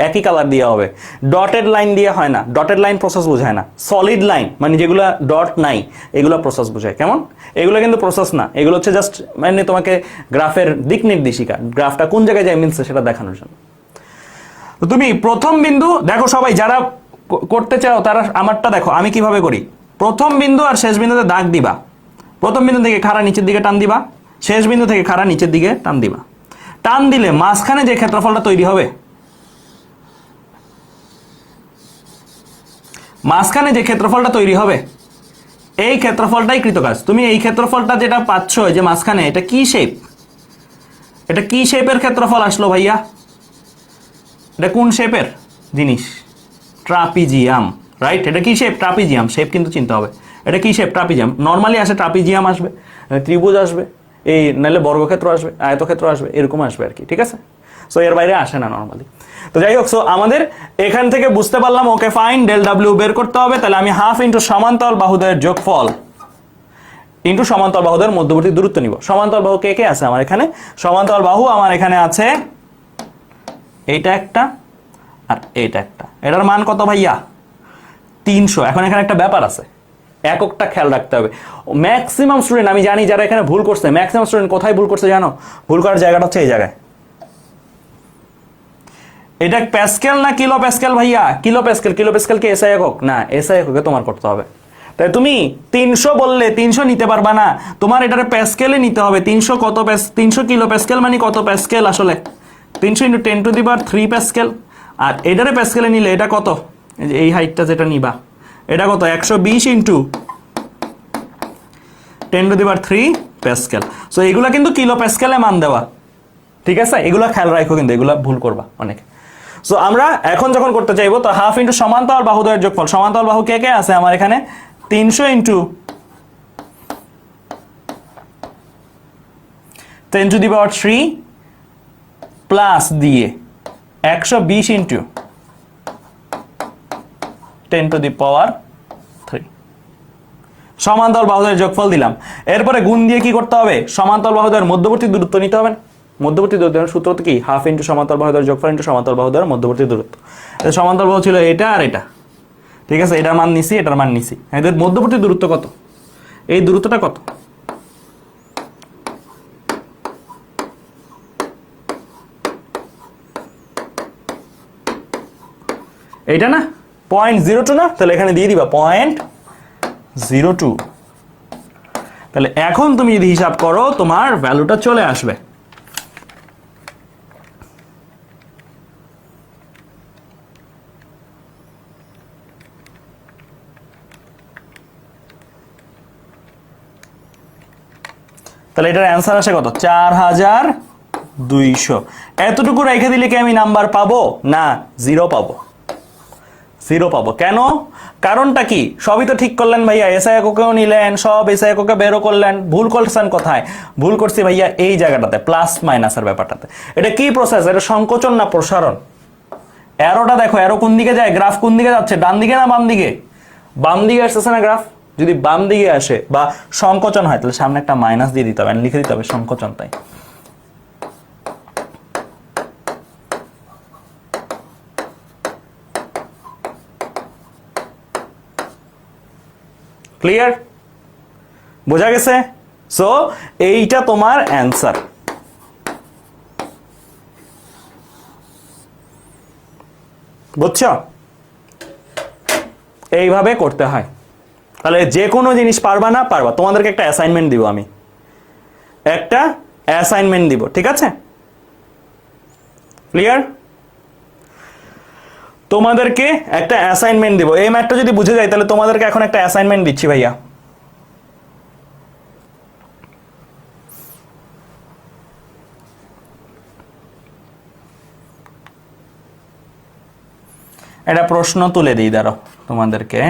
একই কালার দিয়ে হবে, ডটেড লাইন দিয়ে হয় না। ডটেড লাইন প্রসেস বোঝায় না, সলিড লাইন মানে যেগুলো ডট নাই এগুলো প্রসেস বোঝায়। কেমন? এগুলো কিন্তু প্রসেস না, এগুলো হচ্ছে জাস্ট মানে তোমাকে গ্রাফের দিক নির্দেশিকা, গ্রাফটা কোন জায়গায় যায় মিলছে সেটা দেখানোর জন্য। তুমি প্রথম বিন্দু দেখো, সবাই যারা করতে চাও তারা আমারটা দেখো আমি কিভাবে করি। প্রথম বিন্দু আর শেষ বিন্দুতে দাগ দিবা, প্রথম বিন্দু থেকে খাড়া নিচের দিকে টান দিবা, শেষ বিন্দু থেকে খাড়া নিচের দিকে টান দিবা। টান দিলে মাঝখানে যে ক্ষেত্রফলটা তৈরি হবে, মাঝখানে যে ক্ষেত্রফলটা তৈরি হবে এই ক্ষেত্রফলটাই কৃতকাজ। তুমি এই ক্ষেত্রফলটা যেটা পাচ্ছ যে মাঝখানে, এটা কি শেপ? এটা কি শেপের ক্ষেত্রফল আসলো ভাইয়া? এটা কোন শেপের জিনিস? Trapezium, right? এটা কি শেপ? ট্রাপিজিয়াম শেপ কিন্তু চিনতে হবে। এটা কি শেপ? ট্রাপিজিয়াম। নর্মালি আসে ট্রাপিজিয়াম আসবে, ত্রিভুজ আসবে, এই নাহলে বর্গক্ষেত্র আসবে, আয়তক্ষেত্র আসবে, এরকম আসবে আর কি। ঠিক আছে? সো এর বাইরে আসে না নর্মালি। তো যাই হোক, সো আমাদের এখান থেকে বুঝতে পারলাম, ওকে ফাইন, ডেল ডাব্লিউ বের করতে হবে। তাহলে আমি হাফ ইন্টু সমান্তরাল বাহুদের যোগফল ইন্টু সমান্তরাল বাহুদের মধ্যবর্তী দূরত্ব নিব। সমান্তরাল বাহু কে কে আছে আমার এখানে? সমান্তরাল বাহু আমার এখানে আছে এইটা একটা আর এইটা একটা। এটার মান কত ভাইয়া? 300। এখন এখানে একটা ব্যাপার আছে, এককটা খেয়াল রাখতে হবে। ম্যাক্সিমাম স্টুডেন্ট আমি জানি যারা এখানে ভুল করছে, ম্যাক্সিমাম স্টুডেন্ট কোথায় ভুল করছে জানো? ভুল করার জায়গাটা হচ্ছে এই জায়গায়। এটা প্যাসকেল না কিলো প্যাসকেল ভাইয়া? Kilo Pascal. কিলো প্যাসকেল কি এসআই একক? না, এসআই এককে তোমার করতে হবে। তাই তুমি 300 বললে 300 নিতে পারবা না, তোমার এটারে প্যাসকেলে নিতে হবে। 300 কত 300 কিলো প্যাসকেল মানে কত প্যাসকেল আসলে? 300 ইন্টু 10⁻³ প্যাসকেল। আর এটারে প্যাসকেলে নিলে এটা কত? এই হাইটটা যেটা নিবা এটা কত? 120 ইন্টু 10⁻³ প্যাসকেল। সো এগুলা কিন্তু কিলো প্যাসকেলে মান দেওয়া, ঠিক আছে? এগুলা খেয়াল রাখো, কিন্তু এগুলা ভুল করবা অনেক। সো আমরা এখন যখন করতে চাইবো, তো হাফ ইন্টু সমান্তরাল বাহুদ্বয়ের যোগফল। সমান্তরাল বাহু কে কে আছে আমার এখানে? 300 ইন্টু 10⁻³ প্লাস দিয়ে 120 ইন্টু 10⁻³ সমান্তরাল বাহুদ্বয়ের যোগফল দিলাম। এরপরে গুণ দিয়ে কি করতে হবে? সমান্তরাল বাহুদ্বয়ের মধ্যবর্তী দূরত্ব নিতে হবে। মধ্যবর্তী দূরত্বের সূত্র কি? হাফ ইন্টু সমান্তরাল বাহুদ্বয়ের যোগফল ইন্টু সমান্তরাল বাহুদ্বয়ের মধ্যবর্তী দূরত্ব। সমান্তরাল বাহু ছিল এটা আর এটা, ঠিক আছে? এটার মান নিছি, এটার মান নিছি। এদের মধ্যবর্তী দূরত্ব কত? এই দূরত্বটা কত? এইটা না 0.02 না? তাহলে এখানে দিয়ে দিবা 0.02। তাহলে এখন তুমি যদি হিসাব করো তোমার ভ্যালুটা চলে আসবে। তাহলে এটার অ্যান্সার আসে কত? 4200। এতটুকু রেখে দিলে কি আমি নাম্বার পাবো? না, 0 পাবো। 0 পাবো। কেন? কারণটা কি? সবই তো ঠিক করলেন ভাইয়া, এসআই এককেও নিলেন, সব এসআই এককে বেরো করলেন। ভুল করছেন কোথায়? ভুল করছি ভাইয়া এই জায়গাটাতে, প্লাস মাইনাসের ব্যাপারটাতে। এটা কি প্রসেস? এটা সংকোচন না প্রসারণ? অ্যারোটা দেখো, অ্যারো কোন দিকে যায়? গ্রাফ কোন দিকে যাচ্ছে? ডান দিকে না বাম দিকে? বাম দিকে আসতেছে না গ্রাফ? যদি বাম দিকে আসে বা সংকোচন হয়, তাহলে সামনে একটা মাইনাস দিয়ে দিতে হবে, লিখে দিতে হবে সংকোচন। তাই ক্লিয়ার? বোঝা গেছে? সো এইটা তোমার অ্যান্সার। বুঝছো? এইভাবে করতে হয়। তাহলে যে কোনো জিনিস পারবা না? পারবা। তোমাদেরকে একটা অ্যাসাইনমেন্ট দিব, আমি একটা অ্যাসাইনমেন্ট দিব, ঠিক আছে? ক্লিয়ার? তোমাদেরকে একটা অ্যাসাইনমেন্ট দিব। এই ম্যাথটা যদি বুঝে যায়, তাহলে তোমাদেরকে এখন একটা অ্যাসাইনমেন্ট দিচ্ছি ভাইয়া। একটা প্রশ্ন তুলে দিই, দাঁড়াও তোমাদেরকে।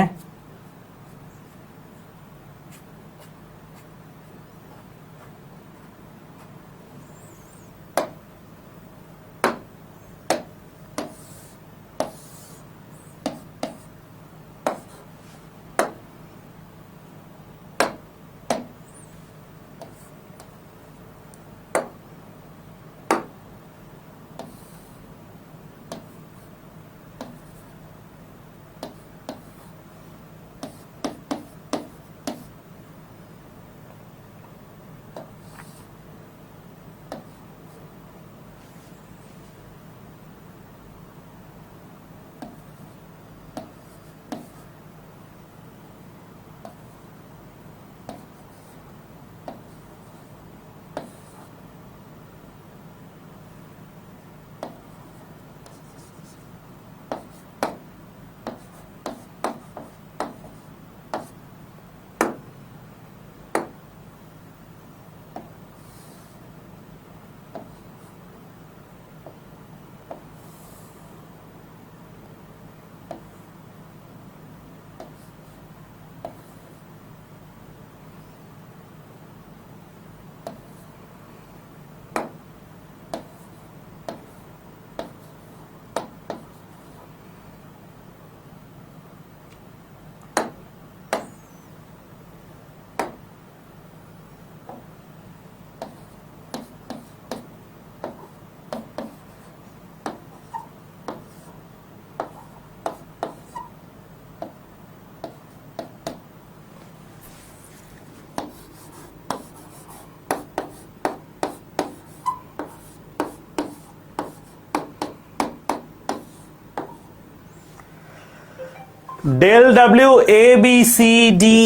Del W A B C D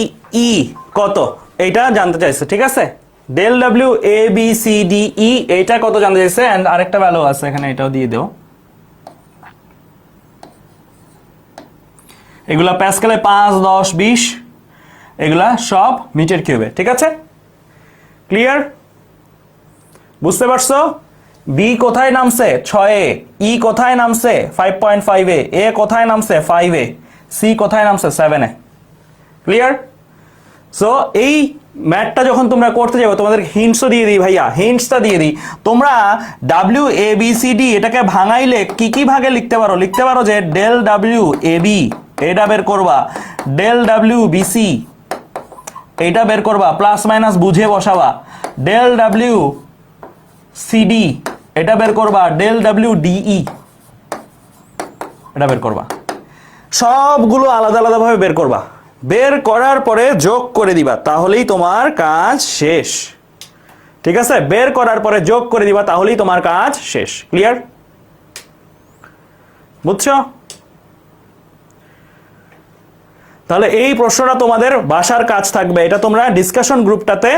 E কত এটা জানতে চাইছে, ঠিক আছে? Del W A B C D E এটা কত জানতে চাইছে, এন্ড আরেকটা ভ্যালু আছে এখানে, এটাও দিয়ে দেও। এগুলা প্যাসকেলে 5, 10, 20 এগুলা সব মিটার কিউবে, ঠিক আছে? ক্লিয়ার? বুঝতে পারছো? বি কোথায় নামছে 6 এ, ই কোথায় নামছে 5.5 এ, এ কোথায় নামছে 5 এ, সি কোথায় নামছে 7 এ। ক্লিয়ার? সো এই ম্যাথটা যখন তোমরা করতে যাবে তোমাদের হিন্টসও দিয়ে দিই ভাইয়া, হিন্টসটা দিয়ে দিই। তোমরা W A B C D এটাকে ভাঙাইলে কি কি ভাগে লিখতে পারো? লিখতে পারো যে ডেল ডাব্লিউ এ বি এটা বের করবা, ডেল ডাব্লিউ বি সি এটা বের করবা, প্লাস মাইনাস বুঝে বসাবা, ডেল ডাব্লিউ সিডি এটা বের করবা, ডেল ডাব্লিউ ডিই এটা বের করবা। সবগুলো আলাদা আলাদা ভাবে বের করবা, বের করার পরে যোগ করে দিবা, তাহলেই তোমার কাজ শেষ। ঠিক আছে? বের করার পরে যোগ করে দিবা, তাহলেই তোমার কাজ শেষ। ক্লিয়ার? বুঝছো? তাহলে এই প্রশ্নটা তোমাদের বাসার কাজ থাকবে, এটা তোমরা ডিসকাশন গ্রুপটাতে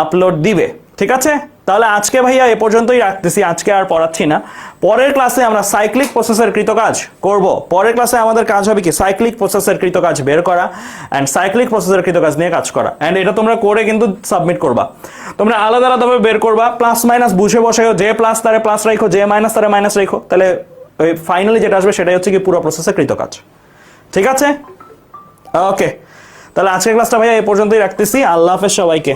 আপলোড দিবে। ঠিক আছে? তাহলে আজকে ভাইয়া এ পর্যন্তই রাখতেছি, আজকে আর পড়াচ্ছি না। পরের ক্লাসে আমরা সাইক্লিক প্রসেসের কৃতকাজ করব। পরের ক্লাসে আমাদের কাজ হবে কি সাইক্লিক প্রসেসের কৃতকাজ বের করা এন্ড সাইক্লিক প্রসেসের কৃতকাজ নিয়ে কাজ করা, এন্ড এটা তোমরা করে কিন্তু সাবমিট করবা। তোমরা আলাদা আলাদাভাবে বের করবা, প্লাস মাইনাস বুঝে বসাও, যে প্লাস তারে প্লাস রাখো, যে মাইনাস তারে মাইনাস রাখো, তাহলে ওই ফাইনালি যেটা আসবে সেটাই হচ্ছে কি পুরো প্রসেসের কৃতকাজ। ঠিক আছে? ওকে, তাহলে আজকের ক্লাসটা ভাইয়া এ পর্যন্তই রাখতেছি। আল্লাহ হাফেজ সবাইকে।